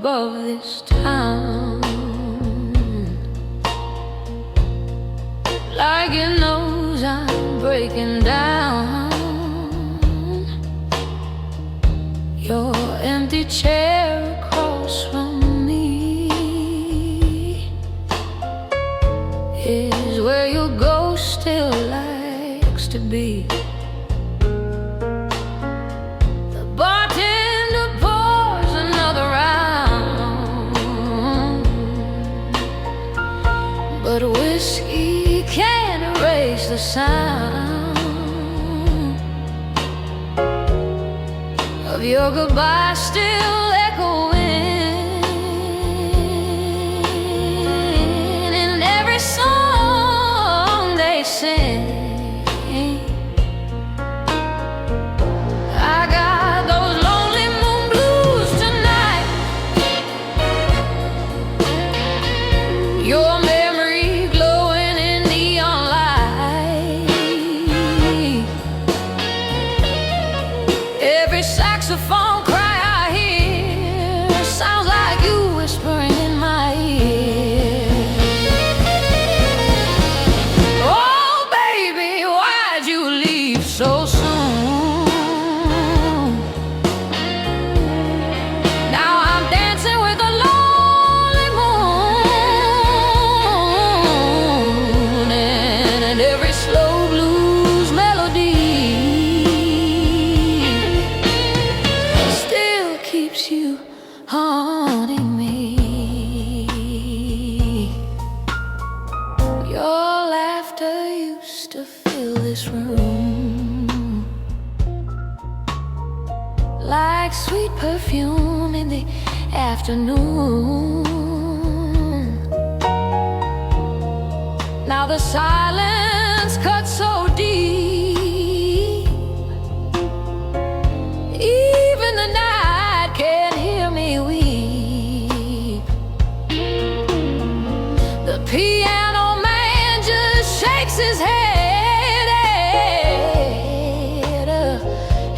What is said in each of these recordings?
above this town, like it knows I'm breaking down. Your empty chair across from me is where your ghost still likes to be. The bartender pours another round, but whiskey can't erase the sound of your goodbye still echoing in every song they sing. I got those lonely moon blues tonight. Your memory glowing in neon light. Every saxophone cry I hear sounds like you whispering in my ear. Oh baby, why'd you leave so soon? Now I'm dancing with a lonely moon, and every slow blues melody still keeps you haunting me. Your laughter used to fill this room like sweet perfume in the afternoon. Now the silence cuts so deep, even the night can't hear me weep. The piano man just shakes his head.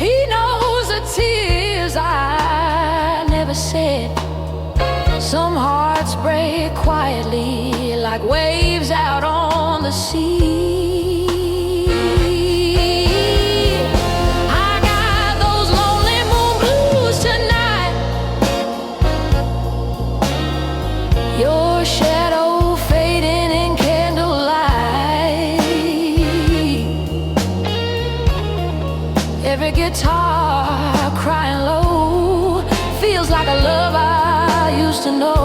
He knows the tears I never said. Some hearts break quietly like waves out on the sea. I got those lonely moon blues tonight. Your shadow fading in candlelight. Every guitar crying low feels like a love I used to know.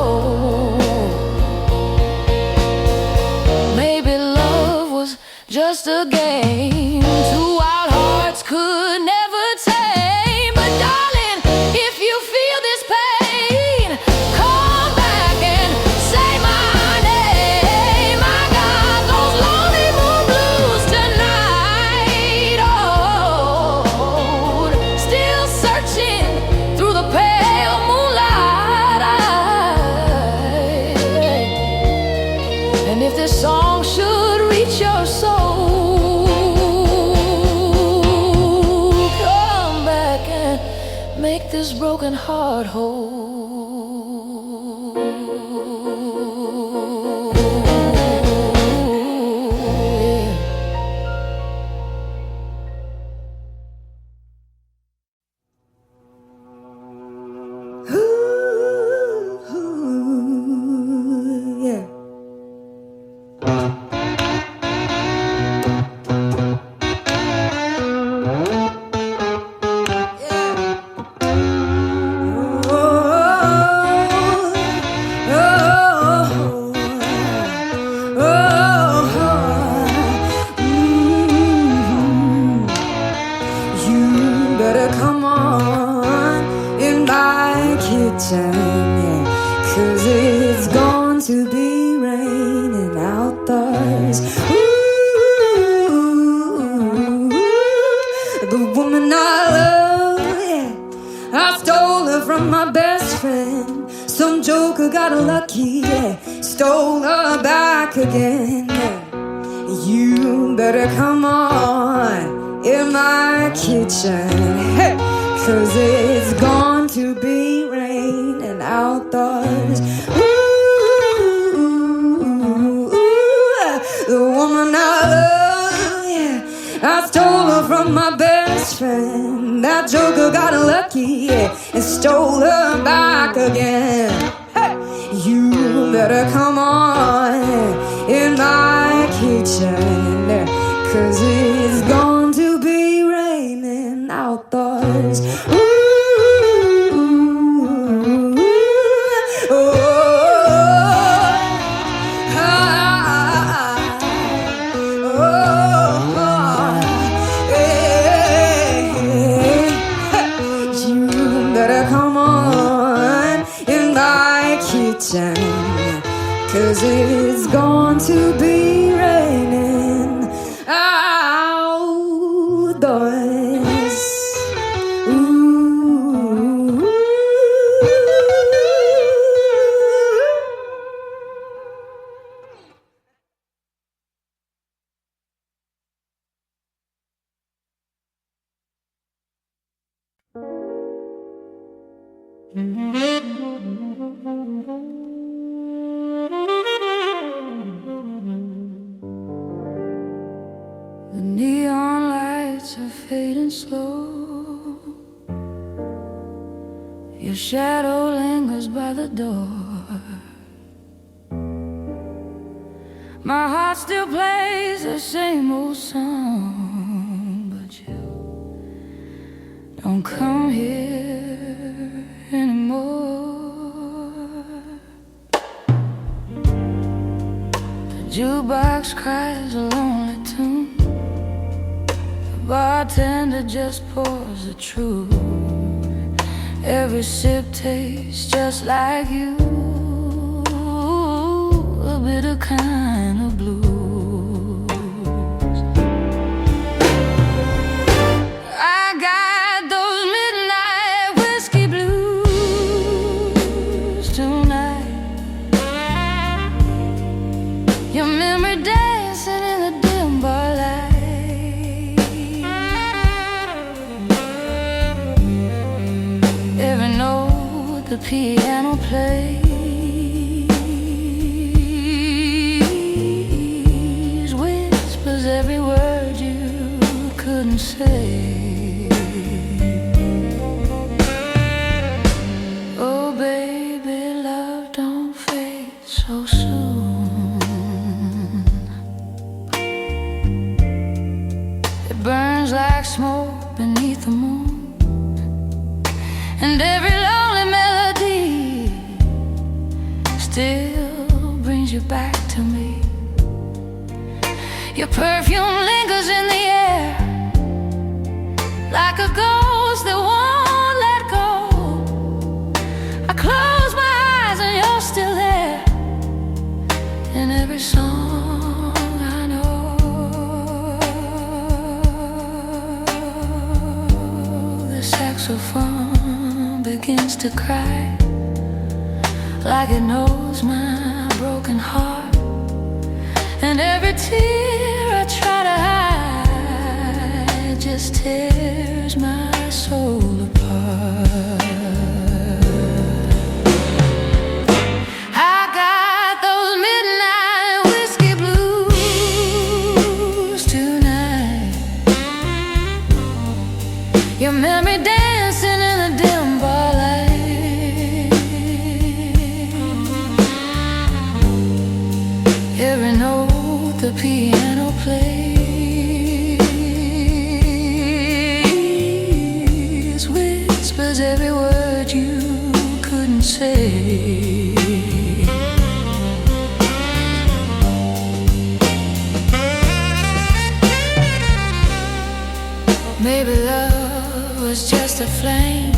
Maybe love was just a game two wild hearts could never tame. But darling, if you feel this pain, come back and say my name. I got those lonely moon blues tonight. Oh, still searching through the pale moonlight. And if this song should reach your soul, come back and make this broken heart whole. Yeah. You better come on in my kitchen, yeah, 'cause it's going to be raining outdoors. Ooh, the woman I love, yeah, I stole her from my best friend. Some joker got lucky, yeah, stole her back again. Yeah. You better come on in my kitchen, hey, 'cause it's going to be raining out outdoors. Ooh, the woman I love, yeah, I stole her from my best friend. That joker got lucky, yeah, and stole her back again. Hey, you better come on in my kitchen, 'cause it's going to be raining outdoors. Ooh, oh, you better come on in my kitchen, 'cause it's going to be raining outdoors. Ooh. The neon lights are fading slow. Your shadow lingers by the door. My heart still plays the same old song, but you don't come here anymore. The jukebox cries a lonely tune. The bartender just pours the truth. Every sip tastes just like you, a bitter kind of blues. I got those midnight whiskey blues tonight. Your memory dancing in the dim bar light. Every note the piano plays whispers every word you couldn't say. Oh baby, love don't fade so soon. It burns like smoke beneath the moon, and every lonely melody still brings you back to me. Your perfume lingers in the air like a ghost that won't let go. I close my eyes and you're still there in every song I know. The saxophone begins to cry like it knows my broken heart, and every tear I try to hide just tears my soul apart. I got those midnight whiskey blues tonight. Your memory dancing in the dim bar light. Every note the piano plays whispers every word you couldn't say. Maybe love was just a flame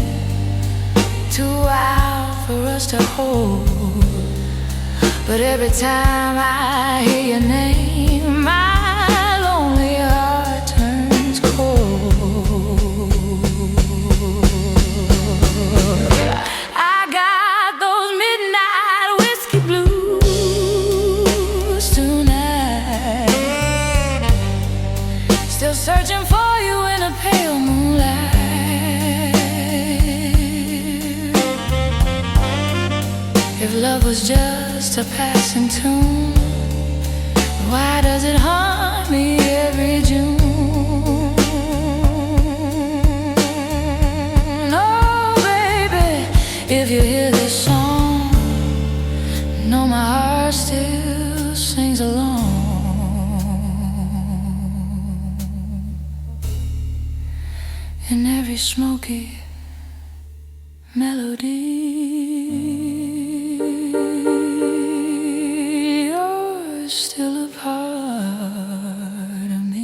too wild for us to hold. But every time I hear your name, my lonely heart turns cold. I got those midnight whiskey blues tonight, still searching for you in a pale moonlight. If love was just a passing tune, why does it haunt me every June? Oh, baby, if you hear this song, know my heart still sings along. In every smoky melody, you're still a part of me.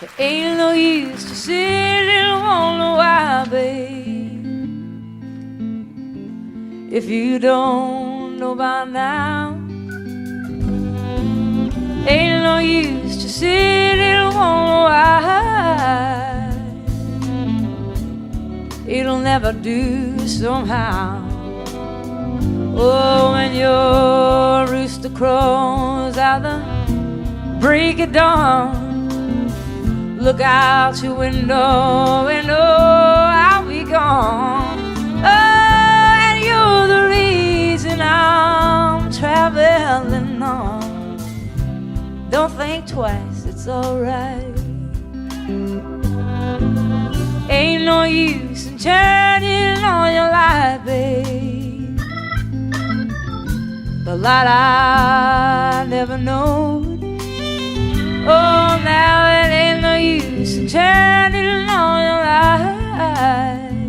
There ain't no use to sit and wonder why, babe, if you don't know by now. Ain't no use to sit and wonder why. It'll never do somehow. Oh, when your rooster crows out the break of dawn, look out your window and oh, I'll be gone. Oh, and you're the reason I'm traveling on. Don't think twice, it's alright. Ain't no use in turning on your light, babe. The light I never knowed. Oh, now it ain't no use in turning on your light.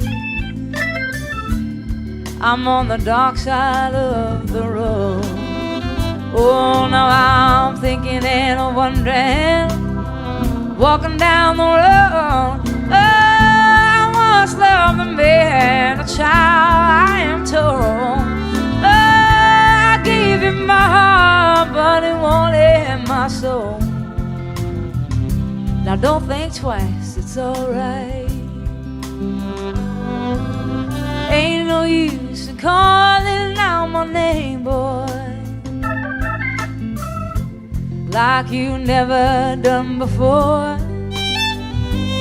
I'm on the dark side of the road. Oh, now I'm thinking and wondering, walking down the road. Oh, I once loved a man, a child, I am told. Oh, I gave him my heart, but it wanted my soul. Now don't think twice, it's alright. Ain't no use in calling out my name, boy, like you never done before.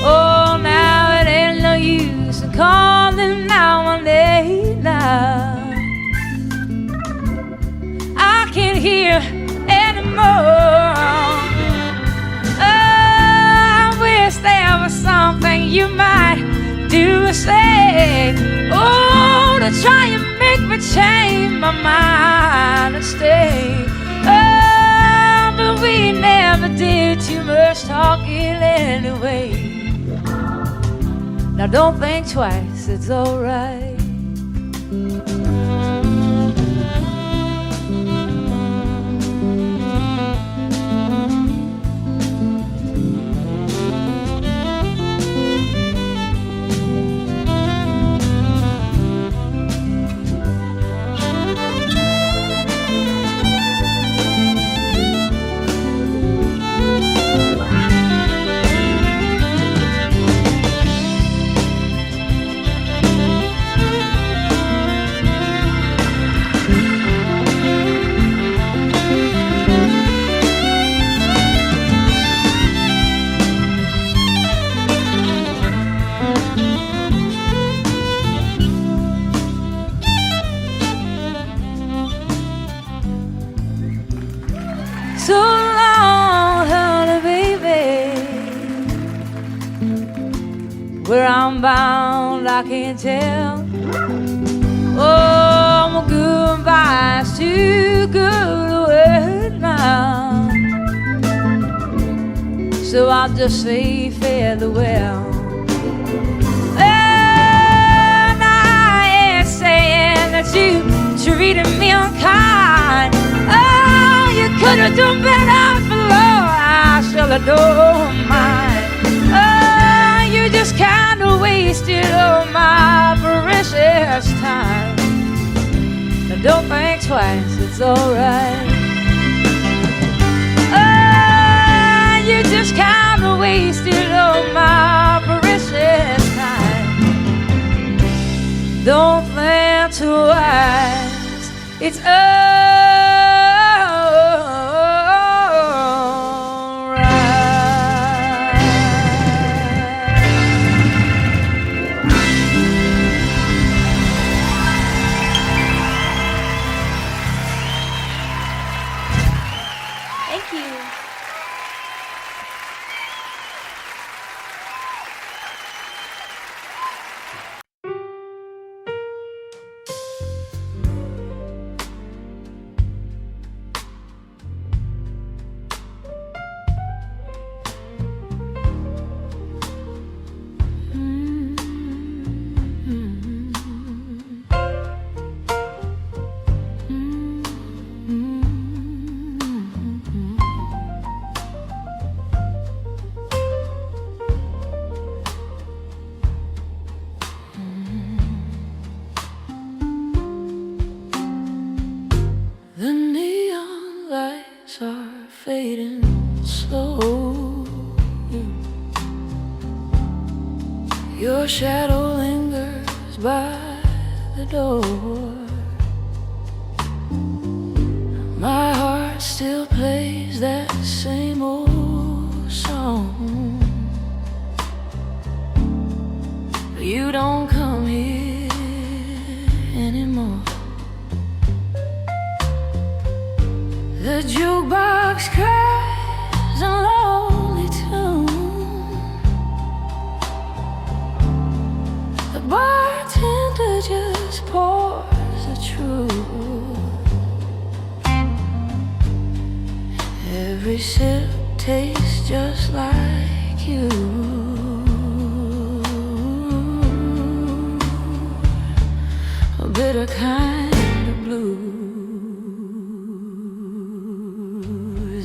Oh, now it ain't no use in calling out my name now. I can't hear anymore. Oh, I wish there was something you might do or say. Oh, to try and make me change my mind and stay. Oh, but we never did too much talking anyway. Now don't think twice, it's alright. So long, honey, baby. Where I'm bound, I can't tell. Oh, my goodbye's too good a word now. So I'll just say farewell. And I ain't saying that you treated me unkind. Oh, you could have done better below. I shall adore mine. Oh, you just kind of wasted all my precious time. Now don't think twice, it's alright. Oh, you just kind of wasted all my precious time. Don't think twice, it's Thank you. Your shadow lingers by the door. My heart still plays that same old song. You don't come here anymore. The jukebox cries a lonely tune. The bartender just pours the truth. Every sip tastes just like you. A bitter kind of blues.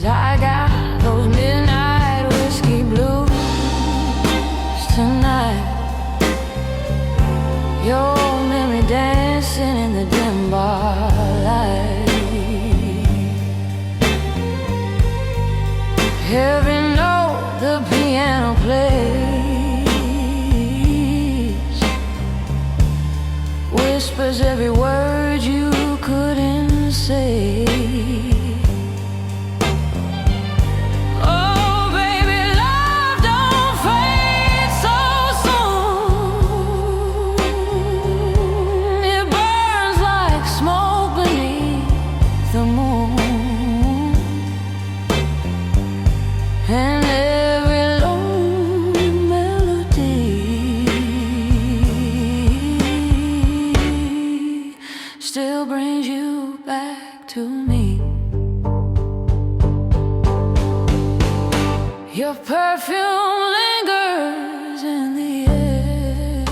I got those midnight whiskey blues tonight. Your memory dancing in the dim bar light. Every note the piano plays whispers every word you couldn't say. Oh baby, love don't fade so soon. It burns like smoke beneath the moon. And every lonely melody still brings you back to me. Your perfume lingers in the air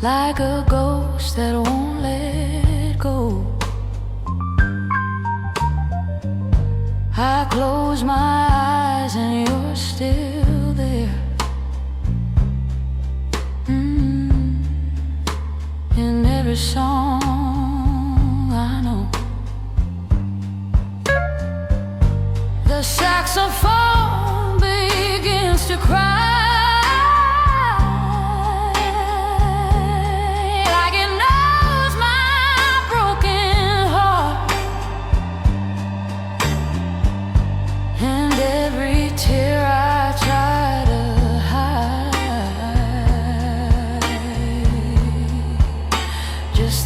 like a ghost that won't let go. I close my eyes and you're still there. In every song I know. The saxophone begins to cry.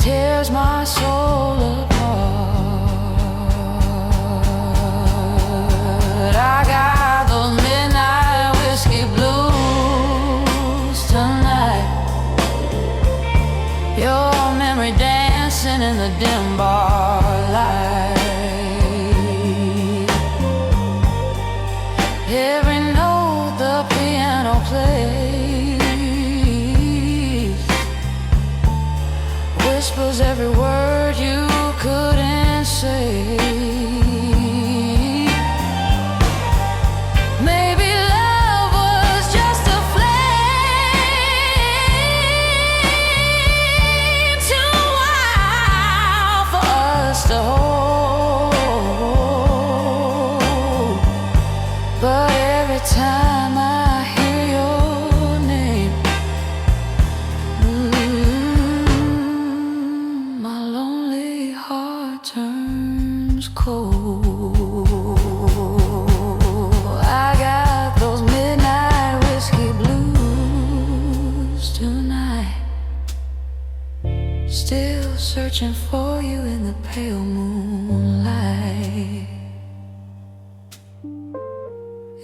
Tears my soul apart. I got those midnight whiskey blues tonight. Your memory dancing in the dim bar light. Every note the piano plays whispers every word you couldn't say. Maybe love was just a flame too wild for us to hold. But every time I hear your name, turns cold. I got those midnight whiskey blues tonight. Still searching for you in the pale moonlight.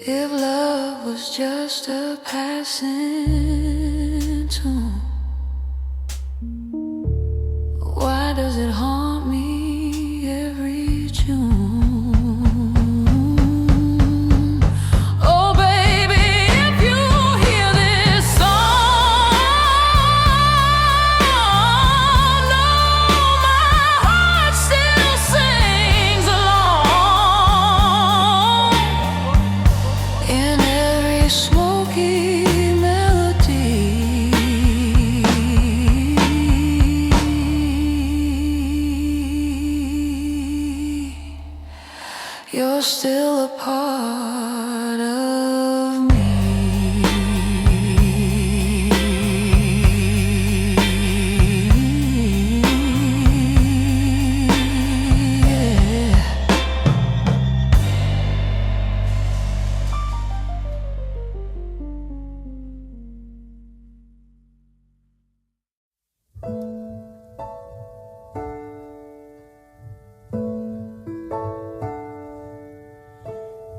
If love was just a passing tune, why does it haunt me every June? Oh baby, if you hear this song, know my heart still sings along. In every smoky melody, you're still a part of me.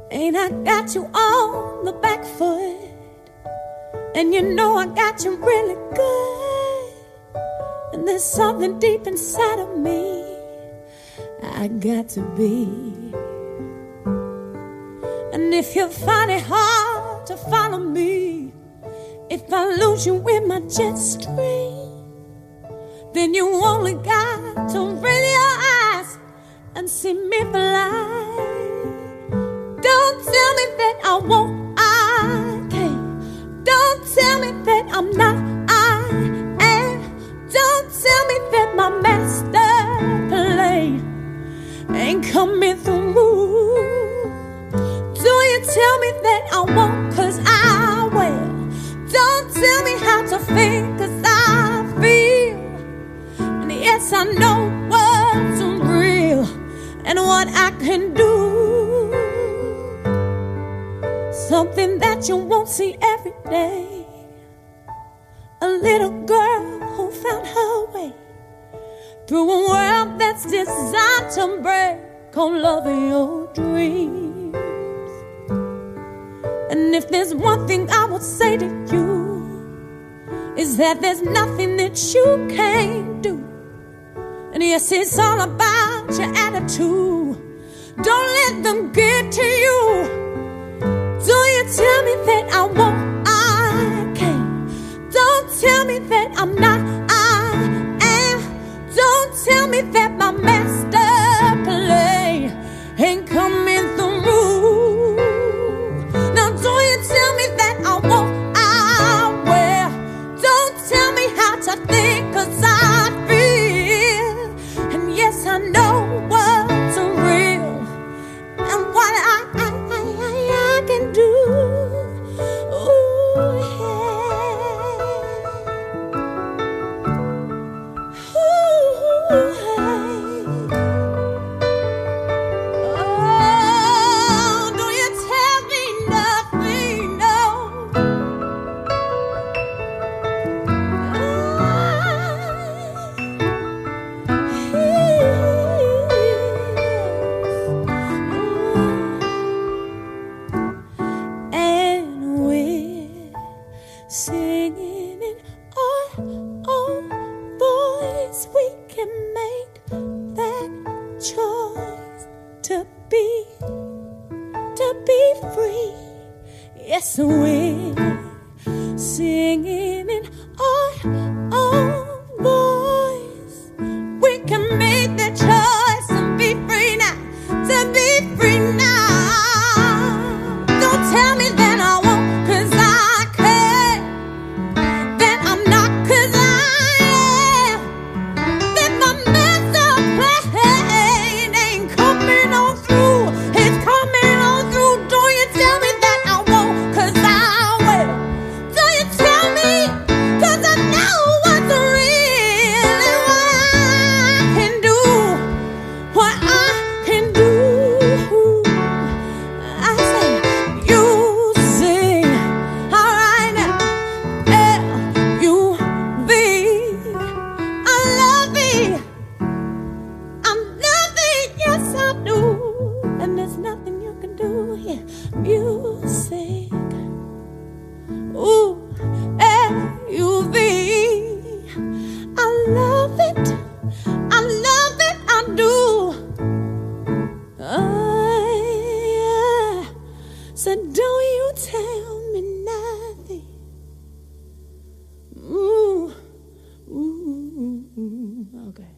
Ain't I got you on the back foot? And you know I got you really good. And there's something deep inside of me I got to be. And if you find it hard to follow me, if I lose you in my jet stream, then you only got to raise your eyes and see me fly. Don't tell me that I won't, I can't. Don't tell me that I'm not, I am. Don't tell me that my master plan ain't coming through. Do you tell me that I won't, 'cause I will. Don't tell me how to feel, 'cause I feel. And yes, I know what's real and what I can do. Something that you won't see every day. A little girl who found her way through a world that's designed to break on loving your dreams. And if there's one thing I would say to you, is that there's nothing that you can't do. And yes, it's all about your attitude. Don't let them get to you. Do you tell me that I won't, I can't. Don't tell me that I'm not, I am. Don't tell me that my master plan ain't coming through. Now do you tell me that I won't, I will. Don't tell me how to think, 'cause I feel. And yes, I know what's real and what I can do. Ooh, yeah. Ooh, hey. Oh, don't you tell me nothing, no. Singing in our own voice, we can make that choice to be free. Yes, we're singing in our own voice. We can make that choice to be free now, to be free now. Don't tell me that I won't, 'cause I can't. That I'm not, 'cause I am. That my master plan ain't coming on through. It's coming on through. Don't you tell me that I won't, 'cause I will. Do you tell me, 'cause I know what's real and what I can do. What I can do. I say, you sing, all right now. L-U-V. I love it. I'm loving, yes I do. And there's nothing you can do here. Music. Ooh, L-U-V. I love it. I love it, I do. Yeah. So don't you tell me nothing. Ooh, ooh, okay.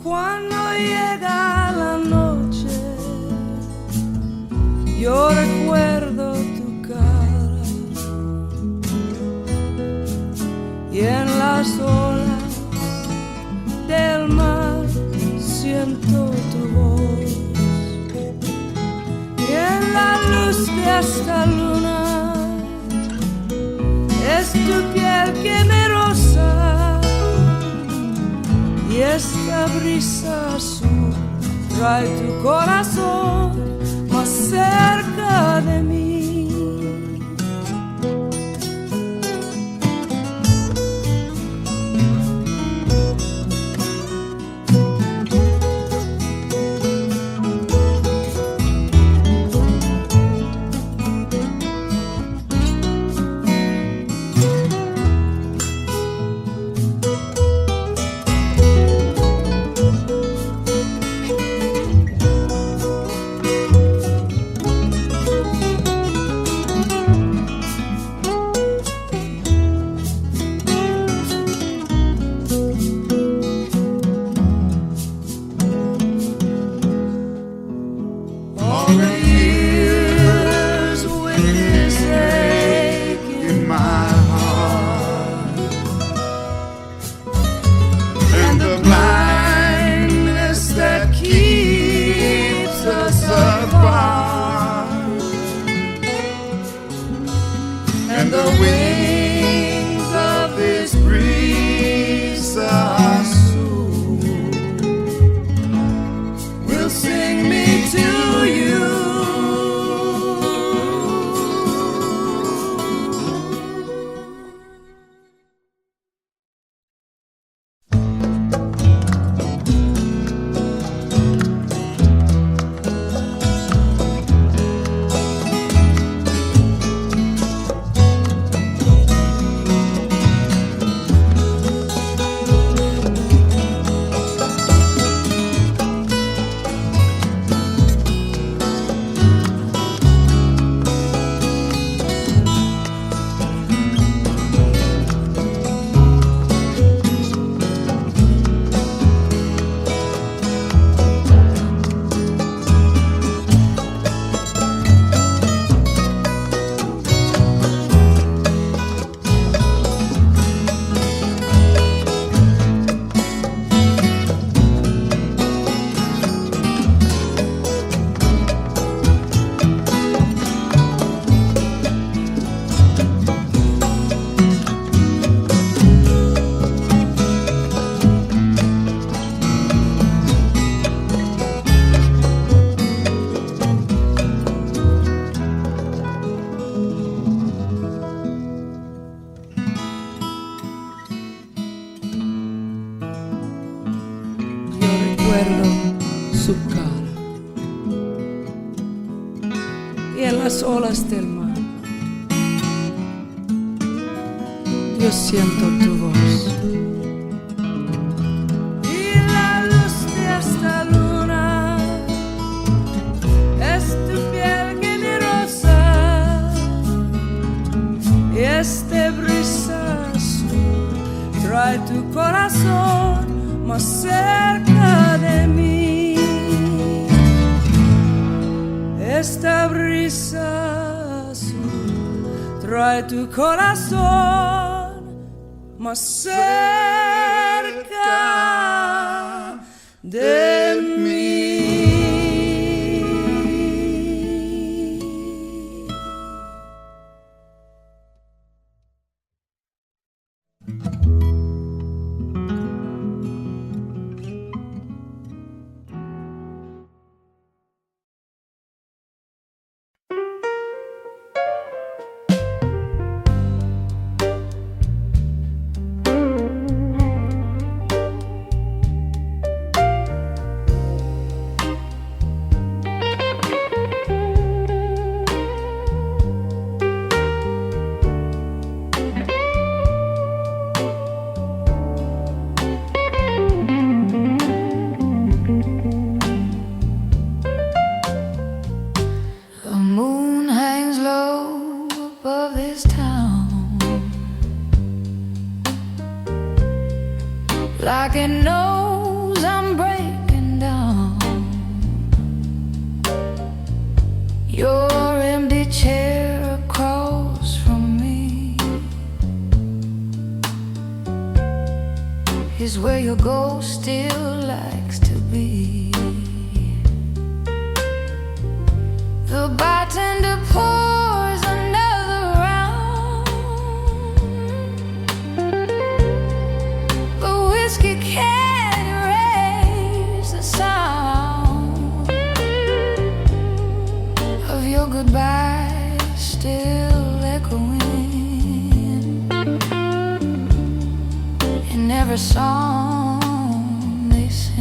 Cuando llega la noche, yo recuerdo tu cara y en las olas del mar siento tu voz y en la luz de esta luna es tu piel que me roza y esta brisa azul trae tu corazón más cerca de mí. And the wings of this breeze are soon will sing me to you. Su cara y en las olas del mar yo siento tu voz y la luz de esta luna es tu piel que me roza y este brisa azul trae tu corazón más cerca de mí. Esta brisa azul trae tu corazón más cerca de mí. Like it knows I'm breaking. is where your ghost still likes to be. The bartender pours another round. The whiskey can't erase the sound of your goodbye still echoing in every song they sing.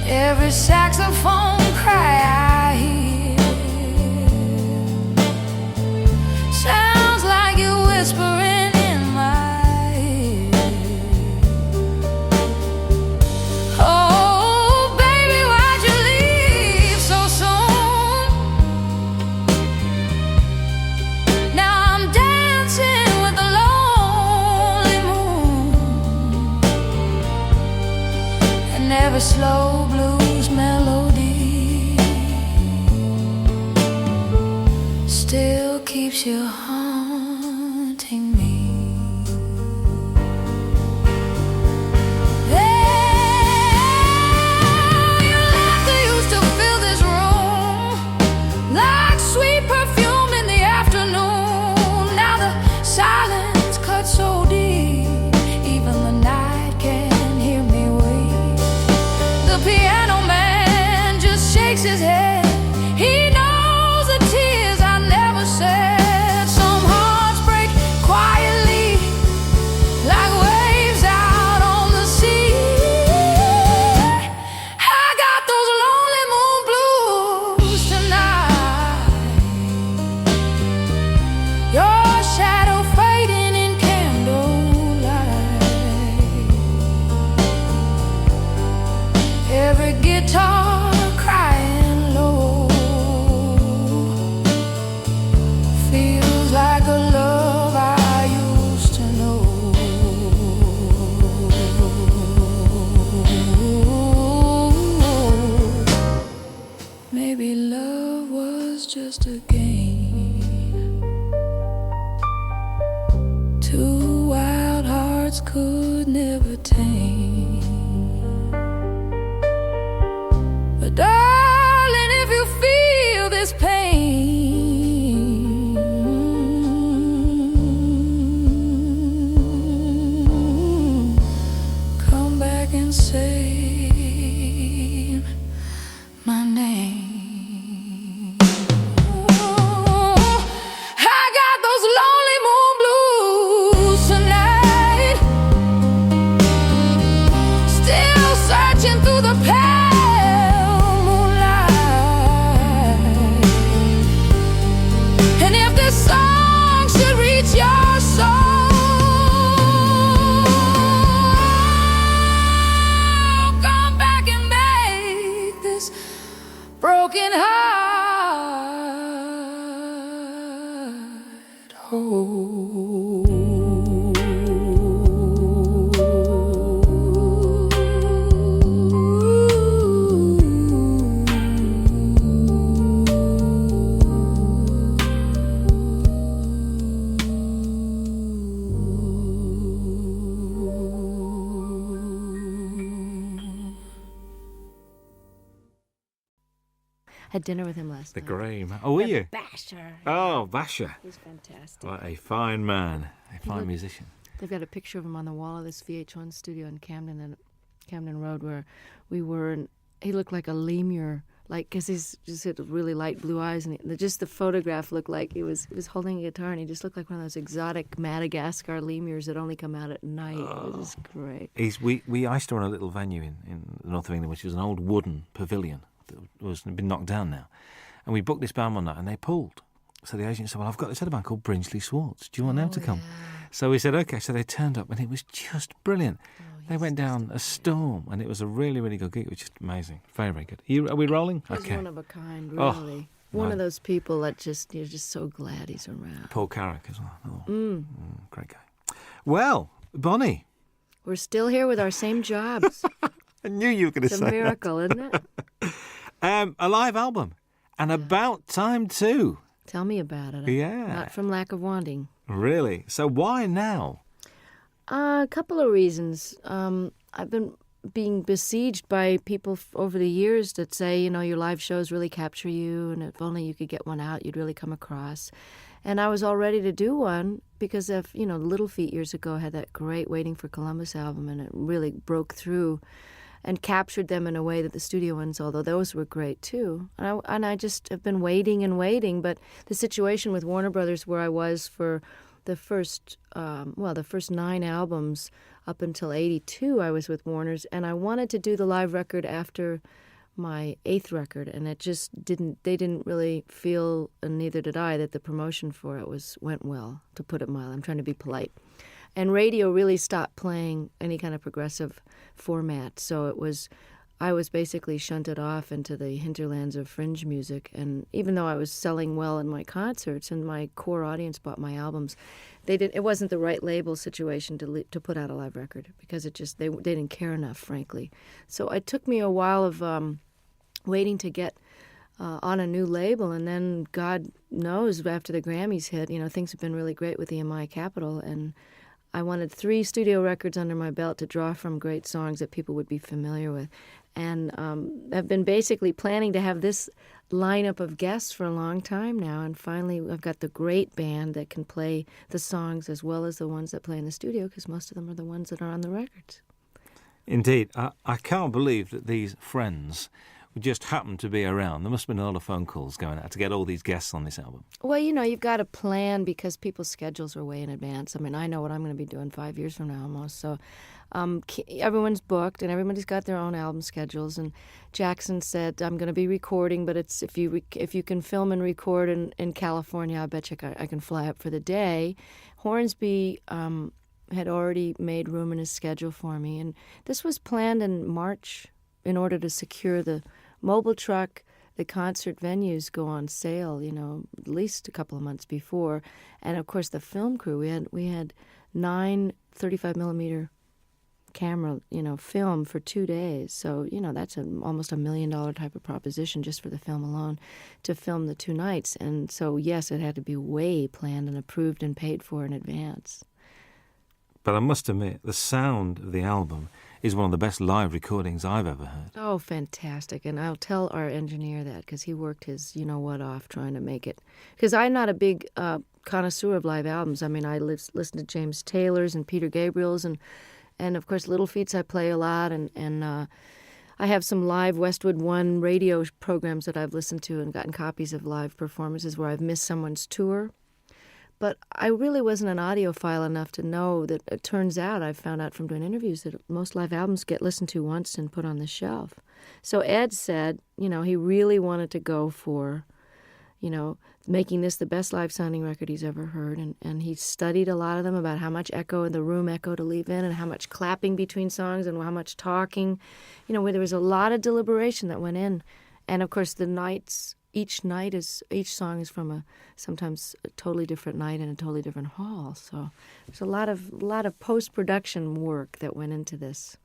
Every saxophone cry I hear sounds like you whispering in my ear. Oh, baby, why'd you leave so soon? Now I'm dancing with the lonely moon, and every slow blues melody still keeps you haunting me. There, your laughter used to fill this room like sweet perfume in the afternoon. Now the silence cuts so deep, even the night can hear me wait. The piano man just shakes his head. He knows the tears I never said. Some hearts break quietly like waves out on the sea. I got those lonely moon blues tonight. Your shadow fading in candlelight. Every guitar crying low feels like a love I used to know. Maybe love was just a game two wild hearts could never tame. But darling, if you feel this pain, come back and say my name. I got those lonely moon blues tonight, still searching through the pale moonlight. And if this song should reach your soul, come back and make this broken heart whole. Had dinner with him last The night. grey man. Oh, were you? Basher. Oh, Basher. He's fantastic. What a fine man. A fine musician. They've got a picture of him on the wall of this VH1 studio in Camden Road where we were, and he looked like a lemur, like, because he's just had really light blue eyes, and just the photograph looked like he was holding a guitar, and he just looked like one of those exotic Madagascar lemurs that only come out at night. It was just great. I used to run a little venue in the north of England, which was an old wooden pavilion that was been knocked down now. And we booked this band one night, and they pulled. So the agent said, well, I've got this other band called Brinsley Swartz. Do you want them to come? Yeah. So we said, OK. So they turned up, and it was just brilliant. They went down a storm, and it was a really, really good gig. It was just amazing. Very, very good. Are we rolling? He's OK. one of a kind, Oh, really. One man. of those people that you're just so glad he's around. Paul Carrick as well. Oh, great guy. Well, Bonnie, We're still here with our same jobs. I knew you were going to It's say a miracle, isn't it? that. A live album, and about time too. Tell me about it. Yeah. Not from lack of wanting. Really? So why now? A couple of reasons. I've been being besieged by people over the years that say, your live shows really capture you, and if only you could get one out, you'd really come across. And I was all ready to do one because of, Little Feat years ago had that great Waiting for Columbus album, and it really broke through and captured them in a way that the studio ones, although those were great too. And I just have been waiting and waiting. But the situation with Warner Brothers, where I was for the first 9 albums up until 82, I was with Warner's, and I wanted to do the live record after my 8th record, and it just they didn't really feel, and neither did I, that the promotion for it went well, to put it mild. I'm trying to be polite. And radio really stopped playing any kind of progressive format, so I was basically shunted off into the hinterlands of fringe music. And even though I was selling well in my concerts and my core audience bought my albums, it wasn't the right label situation to put out a live record, because they didn't care enough, frankly. So it took me a while of waiting to get on a new label, and then God knows, after the Grammys hit, things have been really great with EMI Capitol, and I wanted 3 studio records under my belt to draw from great songs that people would be familiar with. And I've been basically planning to have this lineup of guests for a long time now, and finally I've got the great band that can play the songs as well as the ones that play in the studio, because most of them are the ones that are on the records. Indeed. I can't believe that these friends just happened to be around. There must have been a lot of phone calls going out to get all these guests on this album. Well, you've got to plan, because people's schedules are way in advance. I mean, I know what I'm going to be doing 5 years from now almost. So everyone's booked, and everybody's got their own album schedules. And Jackson said, I'm going to be recording, but it's if you can film and record in California, I bet you I can fly up for the day. Hornsby had already made room in his schedule for me. And this was planned in March in order to secure the mobile truck. The concert venues go on sale, at least a couple of months before. And, of course, the film crew, we had 9 35-millimeter camera, film for 2 days. So, that's almost $1 million type of proposition just for the film alone, to film the 2 nights. And so, yes, it had to be way planned and approved and paid for in advance. But I must admit, the sound of the album is one of the best live recordings I've ever heard. Oh, fantastic. And I'll tell our engineer that, because he worked his you-know-what off trying to make it. Because I'm not a big connoisseur of live albums. I mean, I listen to James Taylor's and Peter Gabriel's, and of course, Little Feats I play a lot, and I have some live Westwood One radio programs that I've listened to and gotten copies of live performances where I've missed someone's tour. But I really wasn't an audiophile enough to know that it turns out, I've found out from doing interviews, that most live albums get listened to once and put on the shelf. So Ed said, he really wanted to go for, making this the best live sounding record he's ever heard. And he studied a lot of them about how much echo in the room echo to leave in, and how much clapping between songs, and how much talking, where there was a lot of deliberation that went in. And of course, each song is from sometimes a totally different night in a totally different hall. So there's a lot of post-production work that went into this.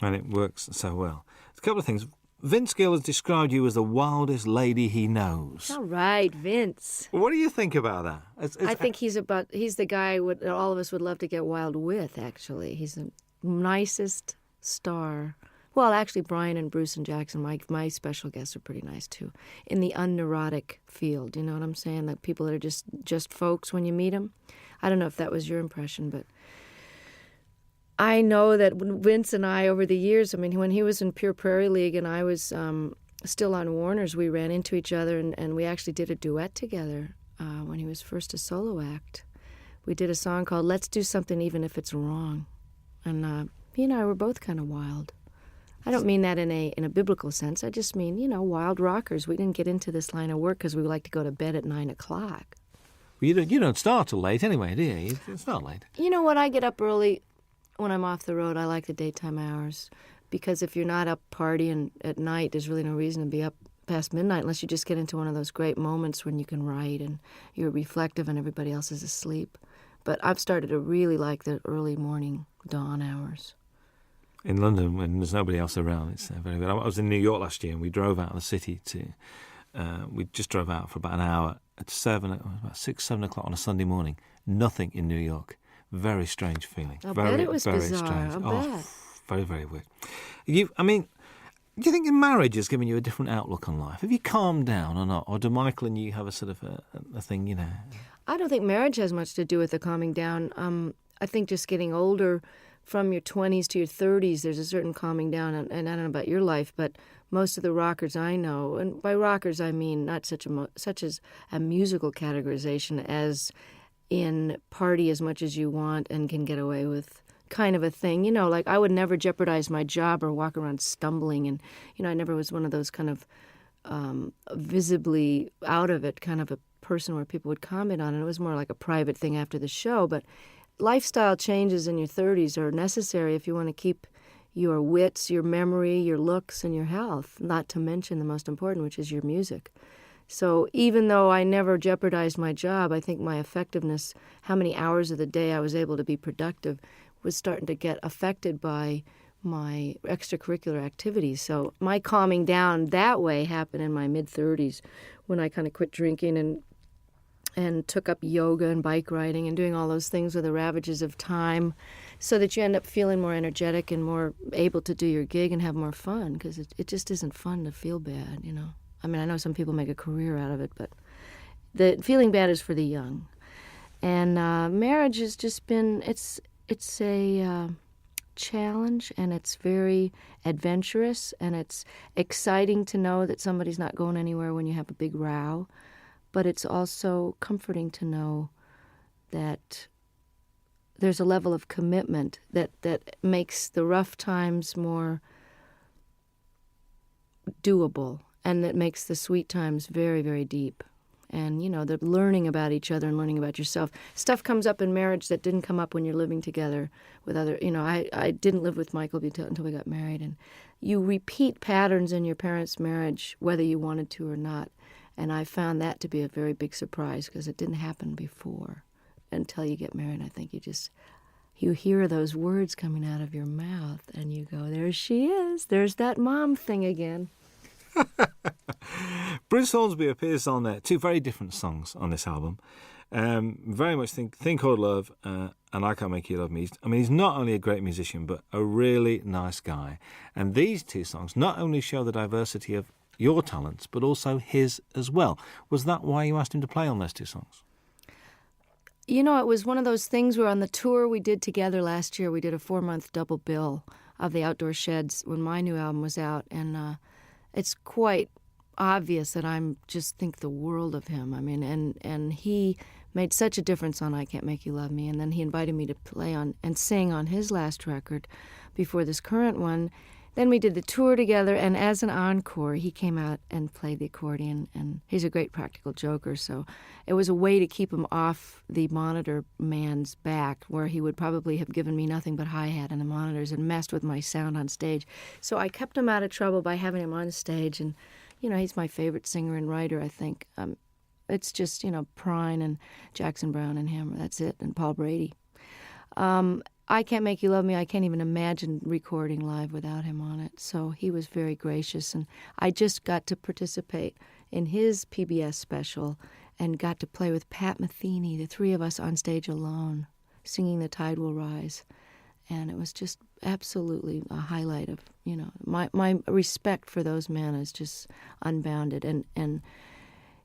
And it works so well. A couple of things. Vince Gill has described you as the wildest lady he knows. All right, Vince. What do you think about that? I think he's the guy all of us would love to get wild with, actually. He's the nicest star. Well, actually, Brian and Bruce and Jackson, my special guests, are pretty nice, too, in the unneurotic field. You know what I'm saying? That people that are just folks when you meet them. I don't know if that was your impression, but I know that Vince and I, over the years, I mean, when he was in Pure Prairie League and I was still on Warner's, we ran into each other, and we actually did a duet together when he was first a solo act. We did a song called Let's Do Something Even If It's Wrong. And he and I were both kind of wild. I don't mean that in a biblical sense. I just mean, wild rockers. We didn't get into this line of work because we like to go to bed at 9 o'clock. Well, you don't start till late anyway, do you? It's not late. You know what? I get up early when I'm off the road. I like the daytime hours, because if you're not up partying at night, there's really no reason to be up past midnight unless you just get into one of those great moments when you can write and you're reflective and everybody else is asleep. But I've started to really like the early morning dawn hours. In London, when there's nobody else around, it's very good. I was in New York last year, and we drove out of the city to. We just drove out for about an hour at about 6, 7 o'clock on a Sunday morning. Nothing in New York. Very strange feeling. I very, bet it was very bizarre. strange. I bet. Very, very weird. Do you think in marriage has given you a different outlook on life? Have you calmed down or not? Or do Michael and you have a sort of a thing, you know? I don't think marriage has much to do with the calming down. I think just getting older, from your 20s to your 30s, there's a certain calming down. And I don't know about your life, but most of the rockers I know, and by rockers I mean not such as a musical categorization as in party as much as you want and can get away with kind of a thing. You know, like I would never jeopardize my job or walk around stumbling. And, you know, I never was one of those kind of visibly out of it kind of a person where people would comment on it. It was more like a private thing after the show. But lifestyle changes in your 30s are necessary if you want to keep your wits, your memory, your looks, and your health, not to mention the most important, which is your music. So even though I never jeopardized my job, I think my effectiveness, how many hours of the day I was able to be productive, was starting to get affected by my extracurricular activities. So my calming down that way happened in my mid-30s when I kind of quit drinking and took up yoga and bike riding and doing all those things with the ravages of time, so that you end up feeling more energetic and more able to do your gig and have more fun, because it just isn't fun to feel bad, you know. I mean, I know some people make a career out of it, but the feeling bad is for the young. And marriage has just been, it's a challenge, and it's very adventurous, and it's exciting to know that somebody's not going anywhere when you have a big row. But it's also comforting to know that there's a level of commitment that makes the rough times more doable, and that makes the sweet times very, very deep. And, you know, the learning about each other and learning about yourself. Stuff comes up in marriage that didn't come up when you're living together with other, you know, I didn't live with Michael until we got married. And you repeat patterns in your parents' marriage, whether you wanted to or not. And I found that to be a very big surprise, because it didn't happen before until you get married. I think you hear those words coming out of your mouth and you go, there she is. There's that mom thing again. Bruce Hornsby appears on 2 very different songs on this album. Very much Think or Love and I Can't Make You Love Me. He's not only a great musician, but a really nice guy. And these 2 songs not only show the diversity of your talents, but also his as well. Was that why you asked him to play on those 2 songs? You know, it was one of those things where on the tour we did together last year, we did a 4-month double bill of the Outdoor Sheds when my new album was out. And it's quite obvious that I just think the world of him. I mean, and he made such a difference on I Can't Make You Love Me. And then he invited me to play on and sing on his last record before this current one. Then we did the tour together, and as an encore, he came out and played the accordion, and he's a great practical joker, so it was a way to keep him off the monitor man's back, where he would probably have given me nothing but hi-hat and the monitors and messed with my sound on stage. So I kept him out of trouble by having him on stage, and, you know, he's my favorite singer and writer, I think. It's just, you know, Prine and Jackson Browne and him, that's it, and Paul Brady. I Can't Make You Love Me, I can't even imagine recording live without him on it. So he was very gracious, and I just got to participate in his PBS special and got to play with Pat Metheny, the 3 of us on stage alone, singing The Tide Will Rise. And it was just absolutely a highlight of, you know, my respect for those men is just unbounded. And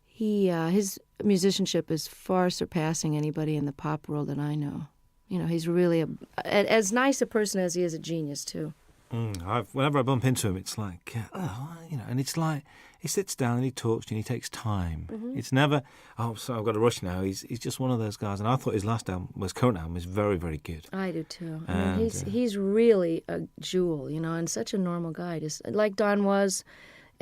his musicianship is far surpassing anybody in the pop world that I know. You know, he's really as nice a person as he is a genius, too. Whenever I bump into him, it's like, you know, and it's like he sits down and he talks to you and he takes time. Mm-hmm. It's never, so I've got to rush now. He's just one of those guys. And I thought his current album is very, very good. I do, too. I mean, he's really a jewel, you know, and such a normal guy, just like Don was.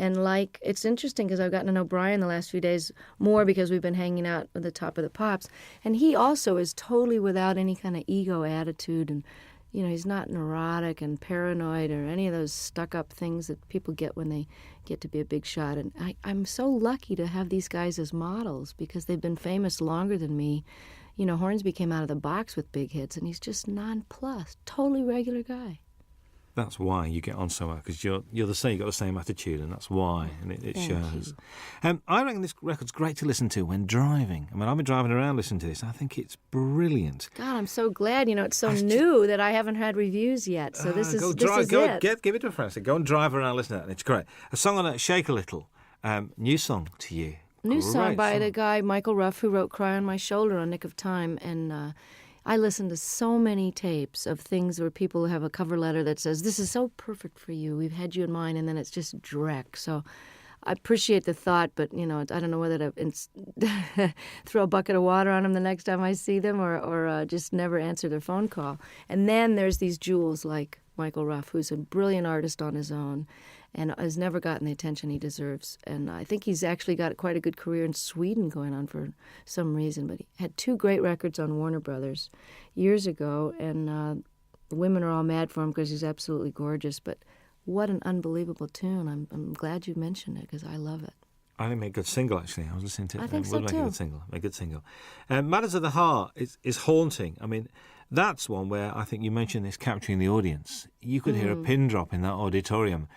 And it's interesting because I've gotten to know Brian the last few days more because we've been hanging out at the Top of the Pops. And he also is totally without any kind of ego attitude. And, you know, he's not neurotic and paranoid or any of those stuck-up things that people get when they get to be a big shot. And I'm so lucky to have these guys as models because they've been famous longer than me. Hornsby came out of the box with big hits, and he's just nonplussed. Totally regular guy. That's why you get on so well, because you're the same. You've got the same attitude, and that's why, and it shows. I reckon this record's great to listen to when driving. I mean, I've been driving around listening to this. I think it's brilliant. God, I'm so glad. It's so new that I haven't had reviews yet. So this is it. Give it to a friend. So go and drive around, listen to that, and it's great. A song on it, Shake a Little. New song to you. New song by the guy Michael Ruff, who wrote "Cry on My Shoulder" on Nick of Time, and I listened to so many tapes of things where people have a cover letter that says, "This is so perfect for you. We've had you in mind," and then it's just dreck. So I appreciate the thought, but I don't know whether to throw a bucket of water on them the next time I see them, or just never answer their phone call. And then there's these jewels like Michael Ruff, who's a brilliant artist on his own, and has never gotten the attention he deserves. And I think he's actually got quite a good career in Sweden going on for some reason. But he had 2 great records on Warner Brothers years ago, and the women are all mad for him because he's absolutely gorgeous. But what an unbelievable tune. I'm glad you mentioned it because I love it. I think it made a good single, actually. I was listening to it. I think so, would make too. A good single. Matters of the Heart is haunting. I mean, that's one where I think you mentioned this capturing the audience. You could hear a pin drop in that auditorium.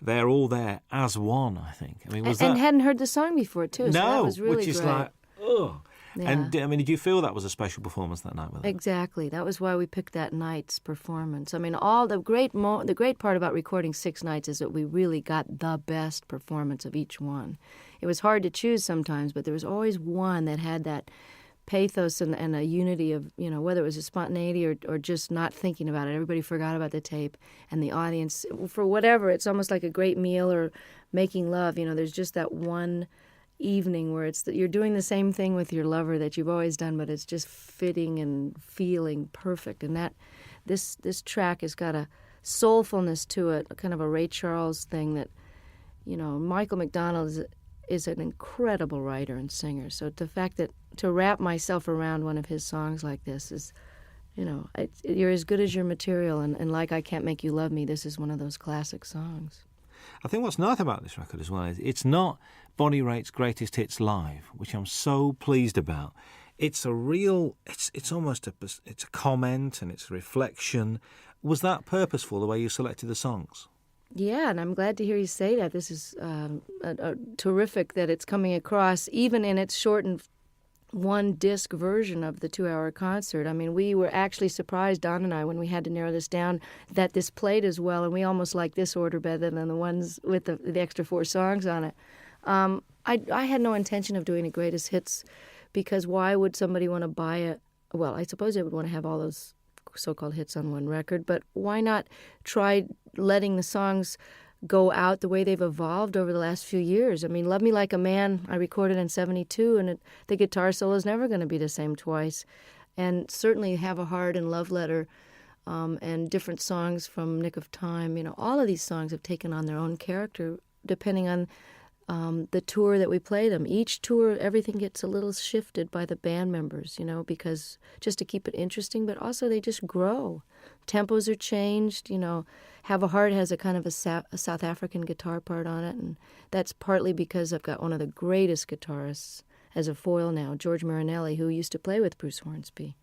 They're all there as one, I think. I mean, and hadn't heard the song before, too. So that was really which is great. like, ugh. Yeah. And, I mean, did you feel that was a special performance that night with them? Exactly. That was why we picked that night's performance. I mean, all the great part about recording 6 nights is that we really got the best performance of each one. It was hard to choose sometimes, but there was always one that had that pathos and a unity of, whether it was a spontaneity or just not thinking about it. Everybody forgot about the tape, and the audience, for whatever, it's almost like a great meal or making love. There's just that one evening where it's that you're doing the same thing with your lover that you've always done, but it's just fitting and feeling perfect. And that this track has got a soulfulness to it, kind of a Ray Charles thing that, Michael McDonald is an incredible writer and singer. So the fact that to wrap myself around one of his songs like this is, you're as good as your material, and like I Can't Make You Love Me, this is one of those classic songs. I think what's nice about this record as well is it's not Bonnie Raitt's greatest hits live, which I'm so pleased about. It's a real, it's almost it's a comment and it's a reflection. Was that purposeful, the way you selected the songs? Yeah, and I'm glad to hear you say that. This is terrific that it's coming across, even in its shortened 1-disc version of the 2-hour concert. I mean, we were actually surprised, Don and I, when we had to narrow this down, that this played as well, and we almost like this order better than the ones with the extra 4 songs on it. I had no intention of doing a greatest hits, because why would somebody want to buy it? Well, I suppose they would want to have all those so-called hits on one record, but why not try letting the songs go out the way they've evolved over the last few years? I mean, Love Me Like a Man, I recorded in 1972, and the guitar solo is never going to be the same twice. And certainly Have a Heart and Love Letter and different songs from Nick of Time, all of these songs have taken on their own character depending on the tour that we play them. Each tour, everything gets a little shifted by the band members, because just to keep it interesting, but also they just grow. Tempos are changed, Have a Heart has a kind of a South African guitar part on it, and that's partly because I've got one of the greatest guitarists as a foil now, George Marinelli, who used to play with Bruce Hornsby.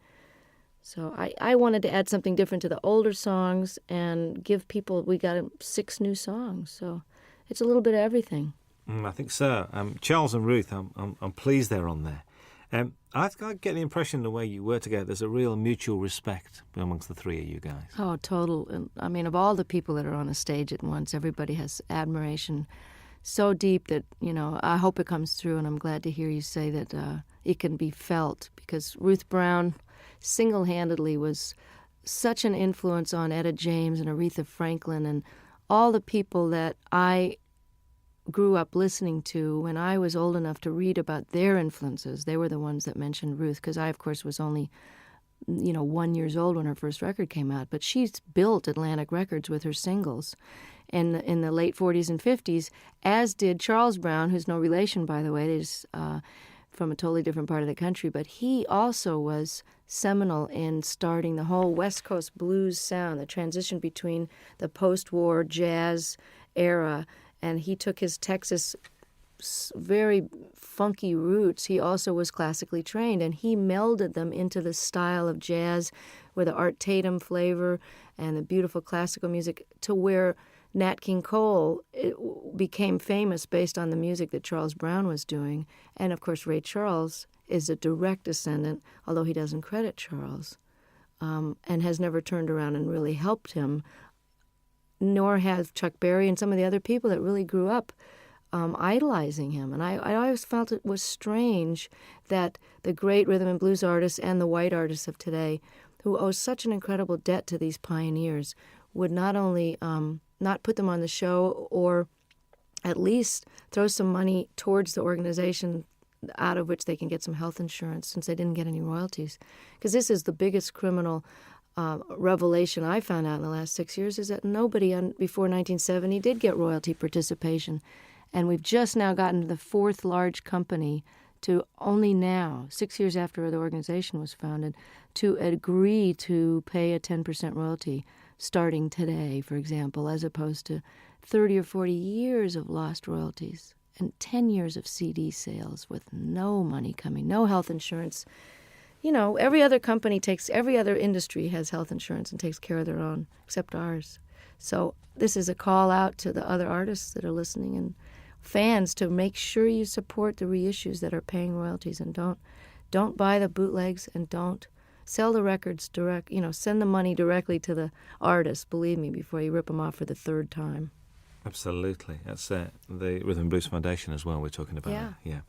So I wanted to add something different to the older songs and give people, we got 6 new songs, so it's a little bit of everything. I think so. Charles and Ruth, I'm pleased they're on there. I get the impression the way you were together, there's a real mutual respect amongst the 3 of you guys. Oh, total. And, I mean, of all the people that are on a stage at once, everybody has admiration so deep that, I hope it comes through, and I'm glad to hear you say that it can be felt, because Ruth Brown single-handedly was such an influence on Etta James and Aretha Franklin and all the people that I grew up listening to when I was old enough to read about their influences. They were the ones that mentioned Ruth, because I, of course, was only, 1 year old when her first record came out. But she's built Atlantic Records with her singles in the late 40s and 50s, as did Charles Brown, who's no relation, by the way. He's from a totally different part of the country. But he also was seminal in starting the whole West Coast blues sound, the transition between the post-war jazz era. And he took his Texas very funky roots, he also was classically trained, and he melded them into the style of jazz with the Art Tatum flavor and the beautiful classical music, to where Nat King Cole became famous based on the music that Charles Brown was doing. And, of course, Ray Charles is a direct descendant, although he doesn't credit Charles, and has never turned around and really helped him, nor have Chuck Berry and some of the other people that really grew up idolizing him. And I always felt it was strange that the great rhythm and blues artists and the white artists of today, who owe such an incredible debt to these pioneers, would not only not put them on the show, or at least throw some money towards the organization out of which they can get some health insurance, since they didn't get any royalties. Because this is the biggest criminal revelation I found out in the last 6 years, is that nobody before 1970 did get royalty participation. And we've just now gotten to the fourth large company to only now, 6 years after the organization was founded, to agree to pay a 10% royalty starting today, for example, as opposed to 30 or 40 years of lost royalties and 10 years of CD sales with no money coming, no health insurance. You know, every other industry has health insurance and takes care of their own, except ours. So this is a call out to the other artists that are listening and fans to make sure you support the reissues that are paying royalties, and don't buy the bootlegs, and don't sell the records direct. You know, send the money directly to the artist, believe me, before you rip them off for the third time. Absolutely. That's the Rhythm and Blues Foundation as well we're talking about. Yeah.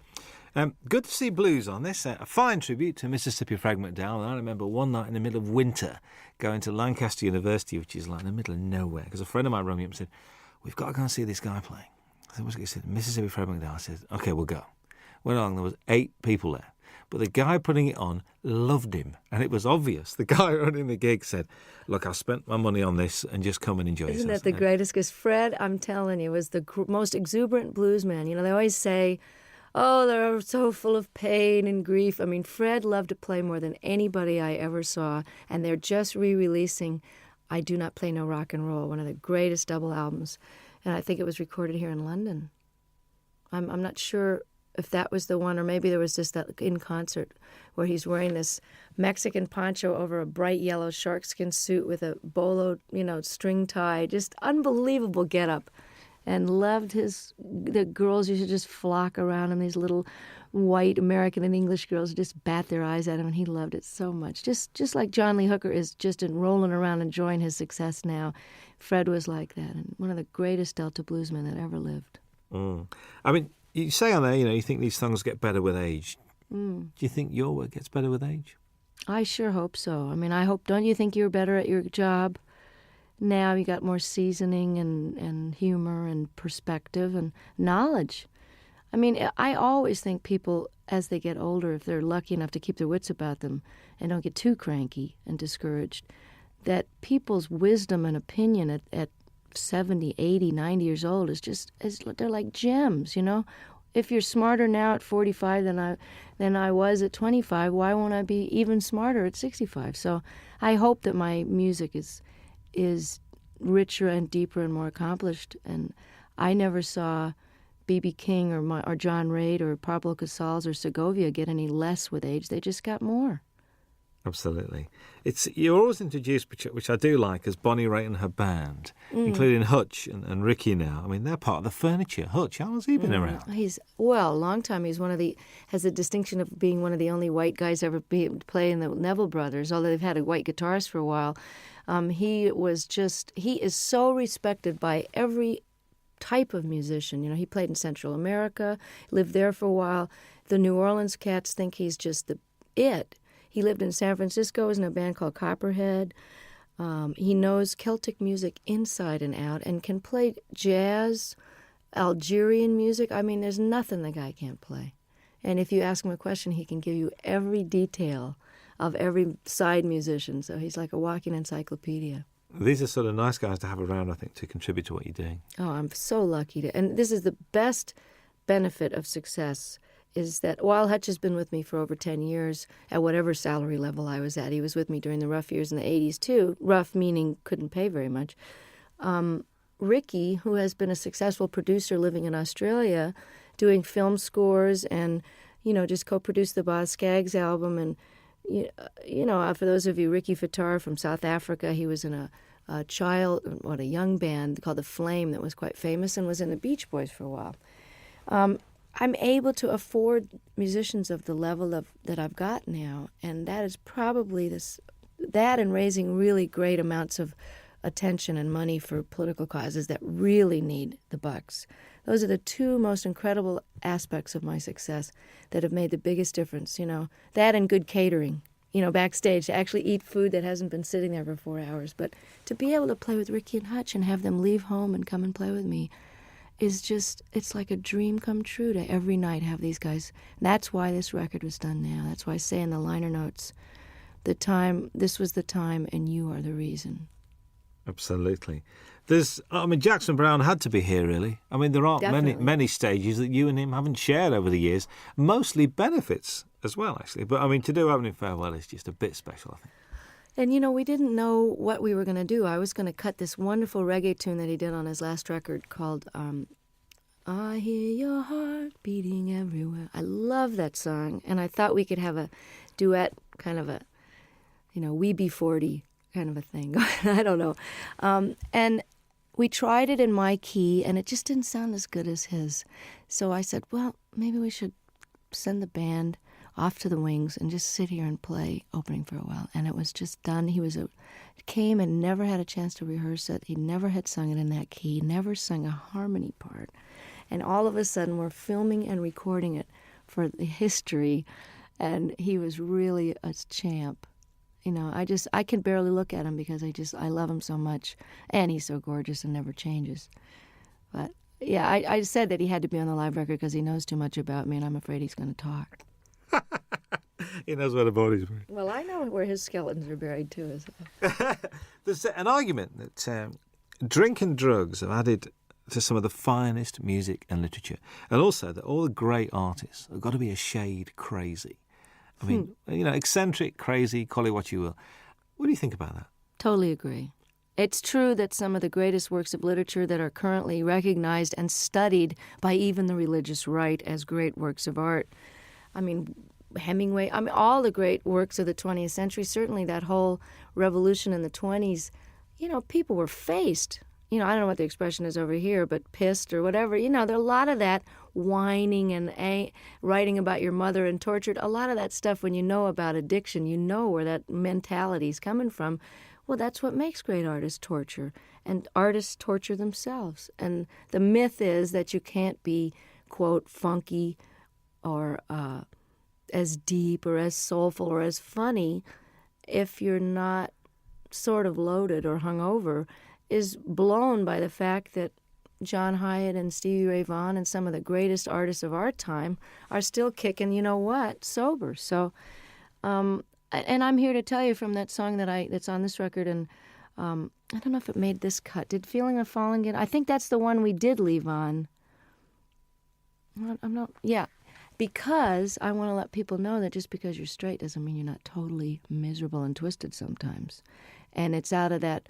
Good to see blues on this. A fine tribute to Mississippi Frag McDowell. And I remember one night in the middle of winter going to Lancaster University, which is like in the middle of nowhere, because a friend of mine rang me up and said, "We've got to go and see this guy playing." I said, "What's it?" He said, "Mississippi Frag McDowell." I said, "OK, we'll go." Went along, there was 8 people there. But the guy putting it on loved him, and it was obvious. The guy running the gig said, "Look, I spent my money on this, and just come and enjoy yourself." Isn't that the greatest? Because Fred, I'm telling you, was the most exuberant blues man. You know, they always say, oh, they're so full of pain and grief. I mean, Fred loved to play more than anybody I ever saw, and they're just re-releasing I Do Not Play No Rock and Roll, one of the greatest double albums, and I think it was recorded here in London. I'm not sure if that was the one, or maybe there was just that in concert where he's wearing this Mexican poncho over a bright yellow sharkskin suit with a bolo, string tie, just unbelievable getup, and loved the girls used to just flock around him, these little white American and English girls just bat their eyes at him, and he loved it so much. Just like John Lee Hooker is just rolling around enjoying his success now, Fred was like that, and one of the greatest Delta bluesmen that ever lived. I mean, you say on there, you think these songs get better with age. Do you think your work gets better with age? I sure hope so. I mean, don't you think you're better at your job now? You got more seasoning and humor and perspective and knowledge. I mean, I always think people, as they get older, if they're lucky enough to keep their wits about them and don't get too cranky and discouraged, that people's wisdom and opinion at 70, 80, 90 years old they're like gems, If you're smarter now at 45 than I was at 25, why won't I be even smarter at 65? So I hope that my music is richer and deeper and more accomplished. And I never saw B.B. King or John Reid or Pablo Casals or Segovia get any less with age. They just got more. Absolutely. You're always introduced, which I do like, as Bonnie Raitt and her band, including Hutch and Ricky now. I mean, they're part of the furniture. Hutch, how has he been around? He's a long time. He's has the distinction of being one of the only white guys ever play in the Neville Brothers, although they've had a white guitarist for a while. He is so respected by every type of musician. He played in Central America, lived there for a while. The New Orleans cats think he's just it. He lived in San Francisco, was in a band called Copperhead. He knows Celtic music inside and out and can play jazz, Algerian music. I mean, there's nothing the guy can't play. And if you ask him a question, he can give you every detail of every side musician. So he's like a walking encyclopedia. These are sort of nice guys to have around, I think, to contribute to what you're doing. Oh, I'm so lucky and this is the best benefit of success, is that while Hutch has been with me for over 10 years, at whatever salary level I was at, he was with me during the rough years in the 80s too, rough meaning couldn't pay very much. Ricky, who has been a successful producer living in Australia, doing film scores and, just co-produced the Boz Scaggs album. And, for those of you, Ricky Fattar from South Africa, he was in a young band called The Flame that was quite famous and was in the Beach Boys for a while. I'm able to afford musicians of the level that I've got now, and that is probably that and raising really great amounts of attention and money for political causes that really need the bucks. Those are the two most incredible aspects of my success that have made the biggest difference, that and good catering, backstage, to actually eat food that hasn't been sitting there for 4 hours. But to be able to play with Ricky and Hutch and have them leave home and come and play with me is just, it's like a dream come true to every night have these guys. That's why this record was done now. That's why I say in the liner notes, this was the time and you are the reason. Absolutely. Jackson Browne had to be here, really. There aren't many stages that you and him haven't shared over the years. Mostly benefits as well, actually. But, to do Opening Farewell is just a bit special, I think. And, we didn't know what we were going to do. I was going to cut this wonderful reggae tune that he did on his last record called I Hear Your Heart Beating Everywhere. I love that song. And I thought we could have a duet, kind of a, We Be 40 kind of a thing. I don't know. And we tried it in my key, and it just didn't sound as good as his. So I said, well, maybe we should send the band off to the wings and just sit here and play Opening Farewell. And it was just done. He came and never had a chance to rehearse it. He never had sung it in that key, never sung a harmony part. And all of a sudden, we're filming and recording it for the history, and he was really a champ. I can barely look at him because I love him so much, and he's so gorgeous and never changes. But yeah, I said that he had to be on the live record because he knows too much about me, and I'm afraid he's going to talk. He knows where the body's buried. Well, I know where his skeletons are buried too. There's an argument that drink and drugs have added to some of the finest music and literature, and also that all the great artists have got to be a shade crazy. Eccentric, crazy, call it what you will. What do you think about that? Totally agree. It's true that some of the greatest works of literature that are currently recognized and studied by even the religious right as great works of art. Hemingway, all the great works of the 20th century, certainly that whole revolution in the 20s, people were faced. I don't know what the expression is over here, but pissed or whatever. There are a lot of that whining and writing about your mother and tortured. A lot of that stuff, when you know about addiction, you know where that mentality is coming from. Well, that's what makes great artists torture. And artists torture themselves. And the myth is that you can't be, quote, funky or as deep or as soulful or as funny if you're not sort of loaded or hungover, is blown by the fact that John Hyatt and Stevie Ray Vaughan and some of the greatest artists of our time are still kicking, sober. So, and I'm here to tell you from that song that's on this record, and I don't know if it made this cut. Did Feeling of Falling get? I think that's the one we did leave on. Because I want to let people know that just because you're straight doesn't mean you're not totally miserable and twisted sometimes. And it's out of that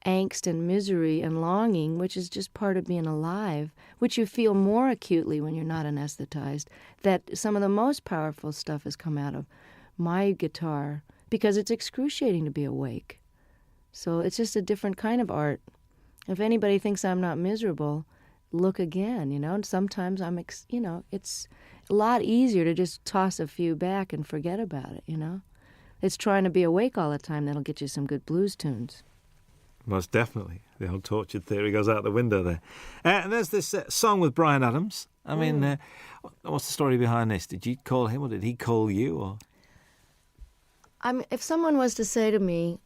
angst and misery and longing, which is just part of being alive, which you feel more acutely when you're not anesthetized, that some of the most powerful stuff has come out of my guitar, because it's excruciating to be awake. So it's just a different kind of art. If anybody thinks I'm not miserable, look again, and sometimes it's a lot easier to just toss a few back and forget about it, It's trying to be awake all the time that'll get you some good blues tunes. Most definitely. The old tortured theory goes out the window there. And there's this song with Bryan Adams. What's the story behind this? Did you call him or did he call you? Or if someone was to say to me,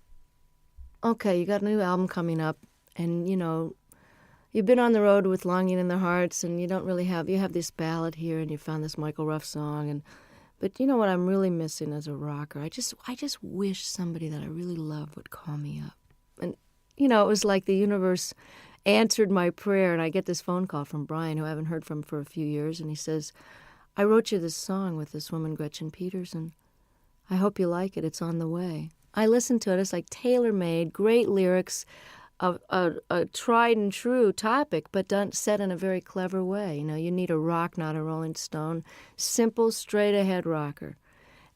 okay, you got a new album coming up, and, you've been on the road with Longing in the Hearts, and you have this ballad here, and you found this Michael Ruff song, but you know what I'm really missing as a rocker? I just wish somebody that I really love would call me up. And it was like the universe answered my prayer, and I get this phone call from Brian, who I haven't heard from for a few years, and he says, I wrote you this song with this woman, Gretchen Peterson. I hope you like it. It's on the way. I listened to it. It's like tailor-made, great lyrics, a tried and true topic, but done set in a very clever way. You know, you need a rock, not a Rolling Stone. Simple, straight ahead rocker.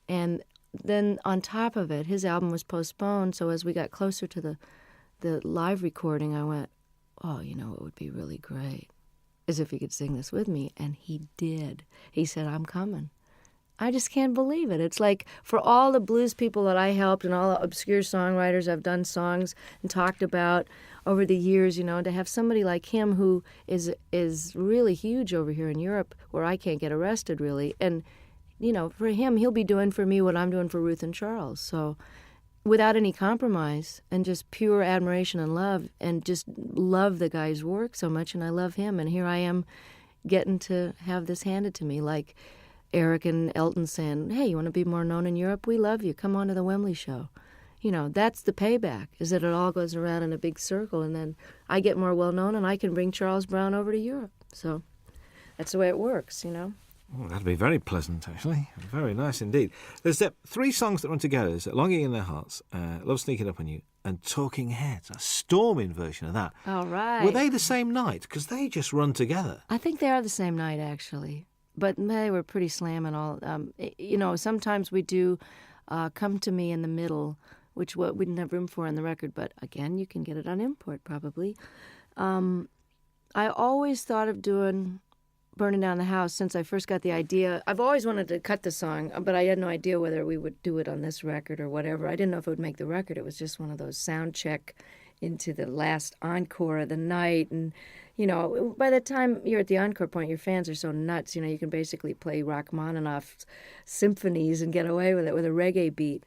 And then on top of it, his album was postponed. So as we got closer to the live recording, I went, oh, you know, it would be really great, as if he could sing this with me. And he did. He said, I'm coming. I just can't believe it. It's like for all the blues people that I helped and all the obscure songwriters I've done songs and talked about over the years, you know, to have somebody like him who is really huge over here in Europe where I can't get arrested really. And, you know, for him, he'll be doing for me what I'm doing for Ruth and Charles. So without any compromise and just pure admiration and love and just love the guy's work so much. And I love him. And here I am getting to have this handed to me like Eric and Elton saying, hey, you want to be more known in Europe? We love you. Come on to the Wembley show. You know, that's the payback, is that it all goes around in a big circle, and then I get more well-known, and I can bring Charles Brown over to Europe. So that's the way it works, you know. Oh, that'd be very pleasant, actually. Very nice indeed. There's 3 songs that run together. There's Longing in Their Hearts, Love Sneaking Up on You, and Talking Heads, a storming version of that. All right. Were they the same night? Because they just run together. I think they are the same night, actually. But they were pretty slamming all. You know, sometimes we do Come to Me in the Middle, which we didn't have room for on the record. But again, you can get it on import probably. I always thought of doing Burning Down the House since I first got the idea. I've always wanted to cut the song, but I had no idea whether we would do it on this record or whatever. I didn't know if it would make the record. It was just one of those sound check into the last encore of the night. And, you know, by the time you're at the encore point, your fans are so nuts, you know, you can basically play Rachmaninoff's symphonies and get away with it with a reggae beat.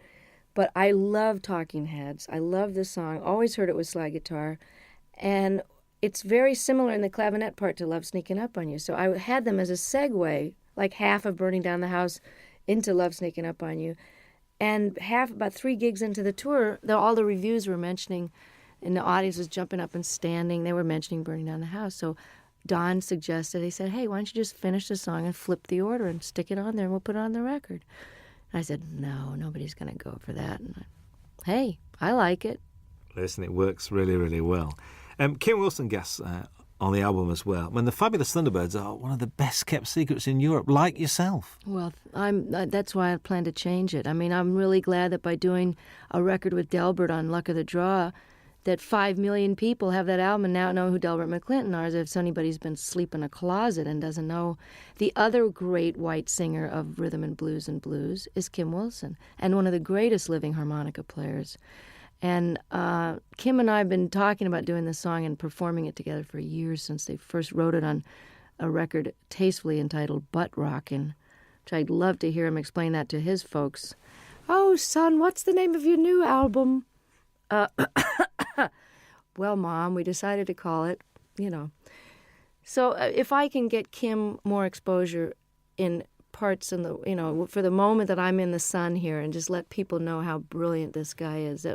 But I love Talking Heads. I love this song. Always heard it with slide guitar. And it's very similar in the clavinet part to Love Sneaking Up on You. So I had them as a segue, like half of Burning Down the House into Love Sneaking Up on You. And about 3 gigs into the tour, all the reviews were mentioning, and the audience was jumping up and standing. They were mentioning Burning Down the House. So Don suggested, he said, hey, why don't you just finish the song and flip the order and stick it on there and we'll put it on the record. And I said, no, nobody's going to go for that. And hey, I like it. Listen, it works really, really well. Kim Wilson guests on the album as well. When the Fabulous Thunderbirds are one of the best-kept secrets in Europe, like yourself. Well, that's why I plan to change it. I mean, I'm really glad that by doing a record with Delbert on Luck of the Draw, that 5 million people have that album and now know who Delbert McClinton are, as if anybody's been asleep in a closet and doesn't know. The other great white singer of rhythm and blues is Kim Wilson, and one of the greatest living harmonica players. And Kim and I have been talking about doing this song and performing it together for years, since they first wrote it on a record tastefully entitled Butt Rockin', which I'd love to hear him explain that to his folks. Oh, son, what's the name of your new album? Well, Mom, we decided to call it, you know. So if I can get Kim more exposure in parts in the, you know, for the moment that I'm in the sun here, and just let people know how brilliant this guy is,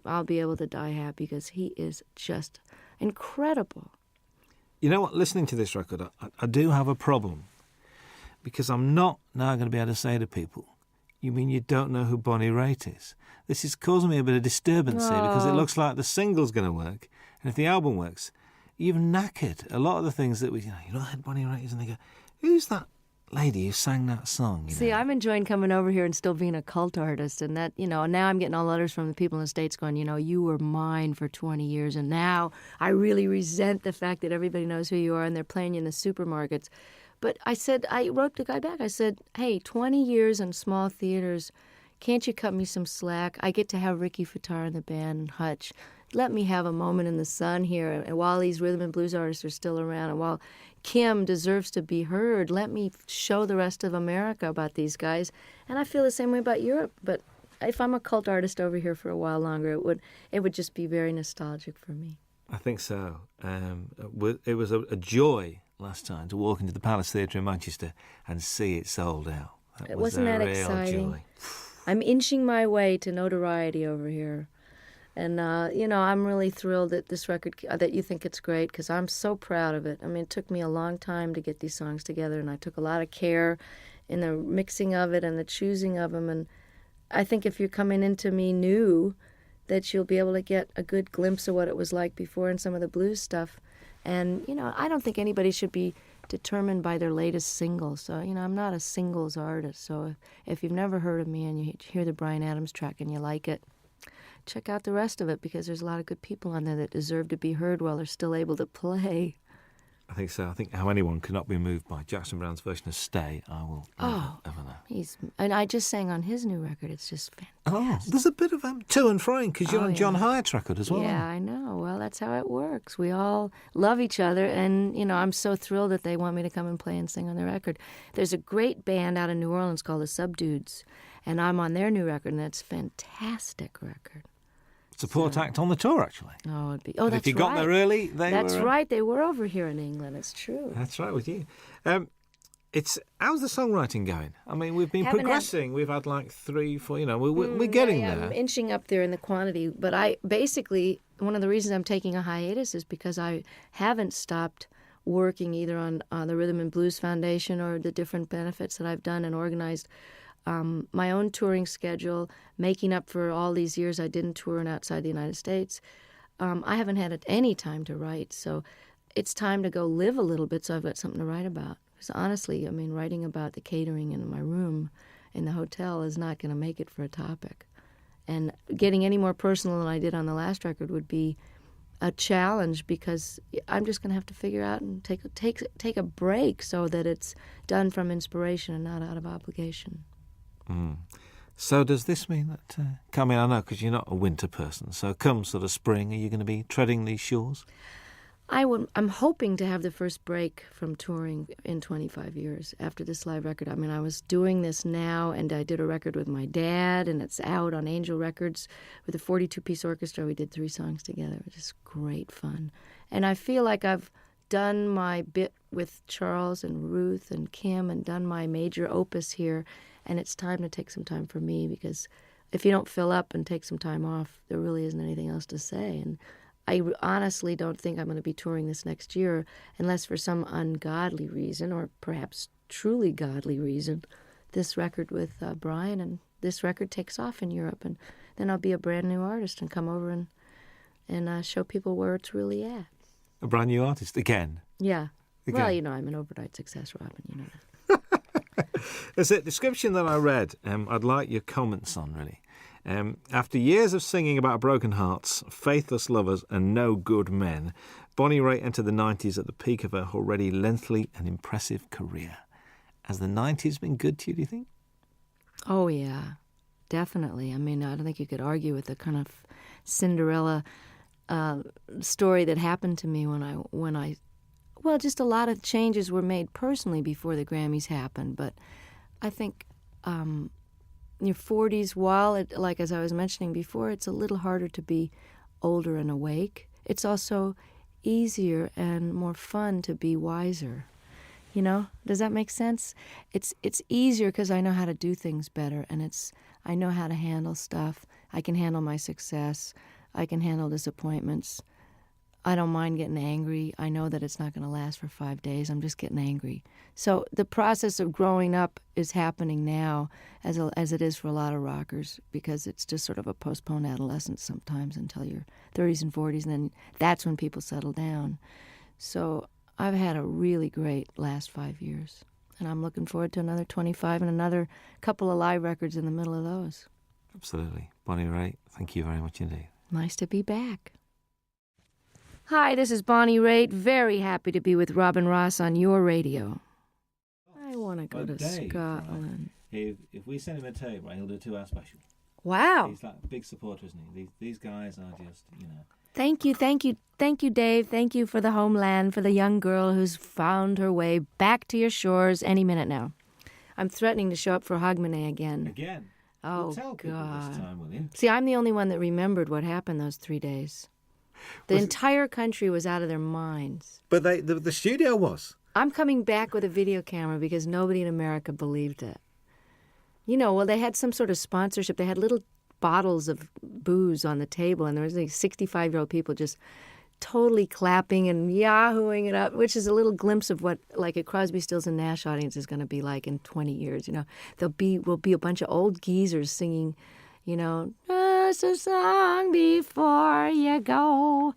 I'll be able to die happy, because he is just incredible. You know what? Listening to this record, I do have a problem, because I'm not now going to be able to say to people, you mean you don't know who Bonnie Raitt is? This is causing me a bit of disturbance here, because it looks like the single's going to work, and if the album works, you've knackered a lot of the things that you know who Bonnie Raitt is, and they go, who's that lady who sang that song? See, I'm enjoying coming over here and still being a cult artist, and that, you know, now I'm getting all letters from the people in the States going, you know, you were mine for 20 years, and now I really resent the fact that everybody knows who you are, and they're playing you in the supermarkets. But I wrote the guy back. I said, hey, 20 years in small theaters, can't you cut me some slack? I get to have Ricky Fataar in the band and Hutch. Let me have a moment in the sun here. And while these rhythm and blues artists are still around, and while Kim deserves to be heard, let me show the rest of America about these guys. And I feel the same way about Europe. But if I'm a cult artist over here for a while longer, it would just be very nostalgic for me. I think so. It was a joy last time to walk into the Palace Theatre in Manchester and see it sold out. Wasn't that exciting? Joy. I'm inching my way to notoriety over here. And, you know, I'm really thrilled that this record, that you think it's great, because I'm so proud of it. I mean, it took me a long time to get these songs together, and I took a lot of care in the mixing of it and the choosing of them. And I think if you're coming into me new, that you'll be able to get a good glimpse of what it was like before and some of the blues stuff. And, I don't think anybody should be determined by their latest single. So, I'm not a singles artist. So if you've never heard of me and you hear the Bryan Adams track and you like it, check out the rest of it, because there's a lot of good people on there that deserve to be heard while they're still able to play. I think so. I think how anyone cannot be moved by Jackson Browne's version of Stay, I will never, ever know. And I just sang on his new record. It's just fantastic. There's a bit of to and froing, because you're on John Hyatt's record as well. Yeah, I know. Well, that's how it works. We all love each other, and, I'm so thrilled that they want me to come and play and sing on their record. There's a great band out in New Orleans called the Subdudes, and I'm on their new record, and it's a fantastic record. Support act on the tour, actually. Oh, it'd be. And That's if you got there early, That's right. They were over here in England. It's true. That's right with you. How's the songwriting going? I mean, we've been progressing. We've had like 3, 4. We're getting there. I'm inching up there in the quantity. But one of the reasons I'm taking a hiatus is because I haven't stopped working either on the Rhythm and Blues Foundation or the different benefits that I've done and organized. My own touring schedule, making up for all these years I didn't tour outside the United States. I haven't had any time to write, so it's time to go live a little bit so I've got something to write about. Because honestly, writing about the catering in my room in the hotel is not going to make it for a topic. And getting any more personal than I did on the last record would be a challenge, because I'm just going to have to figure out and take a break so that it's done from inspiration and not out of obligation. So does this mean that, I know because you're not a winter person, so come sort of spring, are you going to be treading these shores? I'm hoping to have the first break from touring in 25 years after this live record. I was doing this now, and I did a record with my dad, and it's out on Angel Records with a 42-piece orchestra. We did 3 songs together. It was just great fun. And I feel like I've done my bit with Charles and Ruth and Kim and done my major opus here. And it's time to take some time for me, because if you don't fill up and take some time off, there really isn't anything else to say. And I honestly don't think I'm going to be touring this next year unless for some ungodly reason, or perhaps truly godly reason, this record with Bryan and this record takes off in Europe. And then I'll be a brand new artist and come over and show people where it's really at. A brand new artist again? Yeah. Again. Well, I'm an overnight success, Robin, you know that. There's a description that I read, I'd like your comments on, really. After years of singing about broken hearts, faithless lovers and no good men, Bonnie Raitt entered the 90s at the peak of her already lengthy and impressive career. Has the 90s been good to you, do you think? Oh, yeah, definitely. I don't think you could argue with the kind of Cinderella story that happened to me when I well, just a lot of changes were made personally before the Grammys happened. But I think your 40s, while, like as I was mentioning before, it's a little harder to be older and awake. It's also easier and more fun to be wiser. Does that make sense? It's easier because I know how to do things better, and I know how to handle stuff. I can handle my success. I can handle disappointments. I don't mind getting angry. I know that it's not going to last for 5 days. I'm just getting angry. So the process of growing up is happening now as it is for a lot of rockers, because it's just sort of a postponed adolescence sometimes until your 30s and 40s, and then that's when people settle down. So I've had a really great last 5 years, and I'm looking forward to another 25 and another couple of live records in the middle of those. Absolutely. Bonnie Raitt, thank you very much indeed. Nice to be back. Hi, this is Bonnie Raitt. Very happy to be with Robin Ross on your radio. I want to go to Scotland. If we send him a tape, right, he'll do a 2-hour special. Wow. He's like a big supporter, isn't he? These guys are just, Thank you, Dave. Thank you for the homeland, for the young girl who's found her way back to your shores any minute now. I'm threatening to show up for Hogmanay again. Again? Oh, well, tell people God. This time, will you? See, I'm the only one that remembered what happened those 3 days. The entire country was out of their minds. But the studio was. I'm coming back with a video camera because nobody in America believed it. They had some sort of sponsorship. They had little bottles of booze on the table, and there was like 65-year-old people just totally clapping and yahooing it up, which is a little glimpse of what like a Crosby, Stills and Nash audience is going to be like in 20 years. Will be a bunch of old geezers singing, us a song before you go.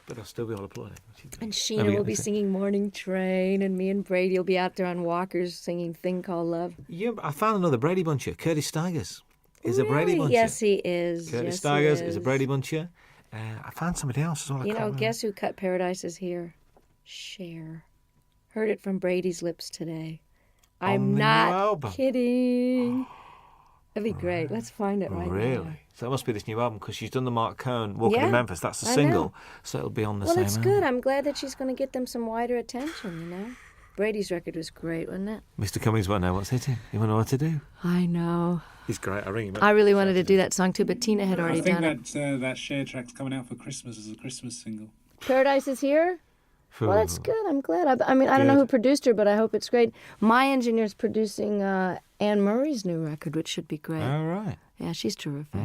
But I'll still be all applauding. And Sheena will be singing Morning Train, and me and Brady will be out there on walkers singing Thing Called Love. Yeah, I found another Brady Buncher. Curtis Stigers is a Brady Buncher. Yes, he is. Curtis Stigers is a Brady Buncher. I found somebody else as well. You know, guess who cut Paradises here? Cher. Heard it from Brady's lips today. I'm not kidding. That'd be great. Let's find it right now. Really? So that must be this new album because she's done the Mark Cohn Walking in Memphis. That's the single. So it'll be on the same album. Well, it's good. I'm glad that she's going to get them some wider attention, you know? Brady's record was great, wasn't it? Mr. Cummings won't know what's hitting. He won't know what to do. I know. He's great. I ring him up. I really wanted to do that song too, but Tina had already done it. I think that Cher track's coming out for Christmas as a Christmas single. Paradise is here? Well, that's good. I'm glad. I mean, I don't know who produced her, but I hope it's great. My engineer's producing Anne Murray's new record, which should be great. All right. Yeah, she's terrific.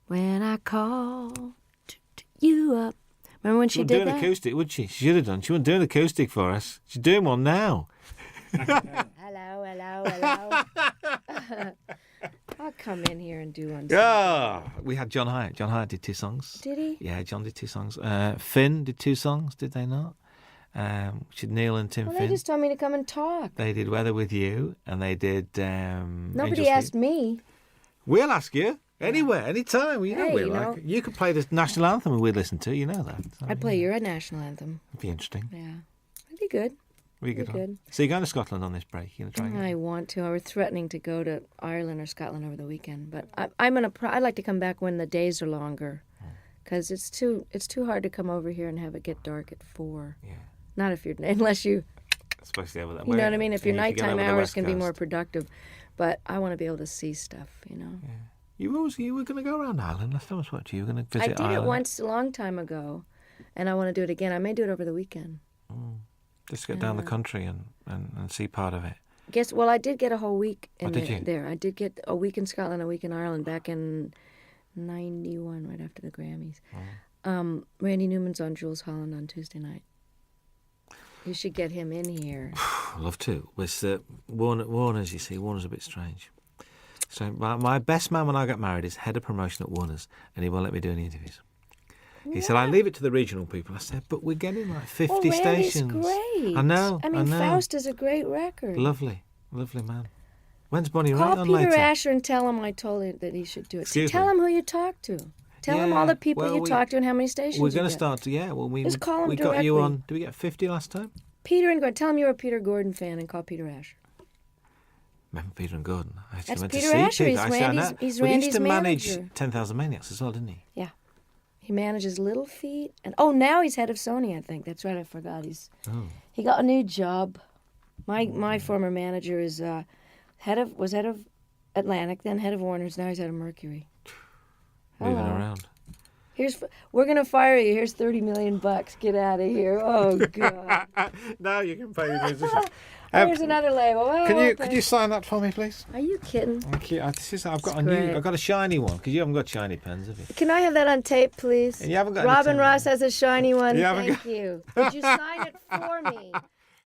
When I call you up. Remember when she did that? She would do an acoustic, would she? She should have done. She wouldn't do an acoustic for us. She's doing one now. Hello. I'll come in here and do one. Yeah. We had John Hyatt. John Hyatt did 2 songs. Did he? Yeah, John did 2 songs. Finn did 2 songs, did they not? Which is Neil and Tim Finn. They just told me to come and talk. They did Weather With You, and they did Nobody asked me. We'll ask you. Anywhere, anytime. You know, Hey, you could play the national anthem and we'd listen to it. You know that. So, I'd play your national anthem. It'd be interesting. Yeah. It'd be good. Be good. So you're going to Scotland on this break? You're going to try? I want to. I was threatening to go to Ireland or Scotland over the weekend, but I'd like to come back when the days are longer, because it's too hard to come over here and have it get dark at 4. Yeah. Not unless you. Especially over that. You know what I mean? If your nighttime hours can be more productive, but I want to be able to see stuff. You know. Yeah. You were going to go around Ireland last time I spoke to you. You were going to visit Ireland. I did it once a long time ago, and I want to do it again. I may do it over the weekend. Just get down the country and see part of it. I did get a whole week you? there. I did get a week in Scotland, a week in Ireland back in 91, right after the Grammys. Randy Newman's on Jules Holland on Tuesday night. You should get him in here. I'd love to. With Warner's, you see, Warner's a bit strange. So my best man when I got married is head of promotion at Warner's, and he won't let me do any interviews. He said, I leave it to the regional people. I said, but we're getting like 50 stations. Great. I know. Faust is a great record. Lovely man. When's Bonnie Raitt on later? Call Peter Asher and tell him I told him that he should do it. Tell him who you talked to. Tell him all the people you talked to and how many stations we're going to start to, just call him we directly. Got you on, did we get 50 last time? Peter and Gordon. Tell him you're a Peter Gordon fan and call Peter Asher. Remember Peter and Gordon? I actually That's went Peter to see Asher. Peter. He's Randy's he used to manager. manage 10,000 Maniacs as well, didn't he? Yeah. He manages Little Feat. And now he's head of Sony, I think. That's right, I forgot. He got a new job. My former manager is head of Atlantic, then head of Warner's, now he's head of Mercury. Moving around. We're gonna fire you. Here's $30 million. Get out of here. Oh God. Now you can pay the musician. Here's another label. Could you sign that for me, please? Are you kidding? Thank you. I've got a shiny one because you haven't got shiny pens, have you? Can I have that on tape, please? And you haven't got Robin Ross has a shiny one. You Thank you. Would you sign it for me?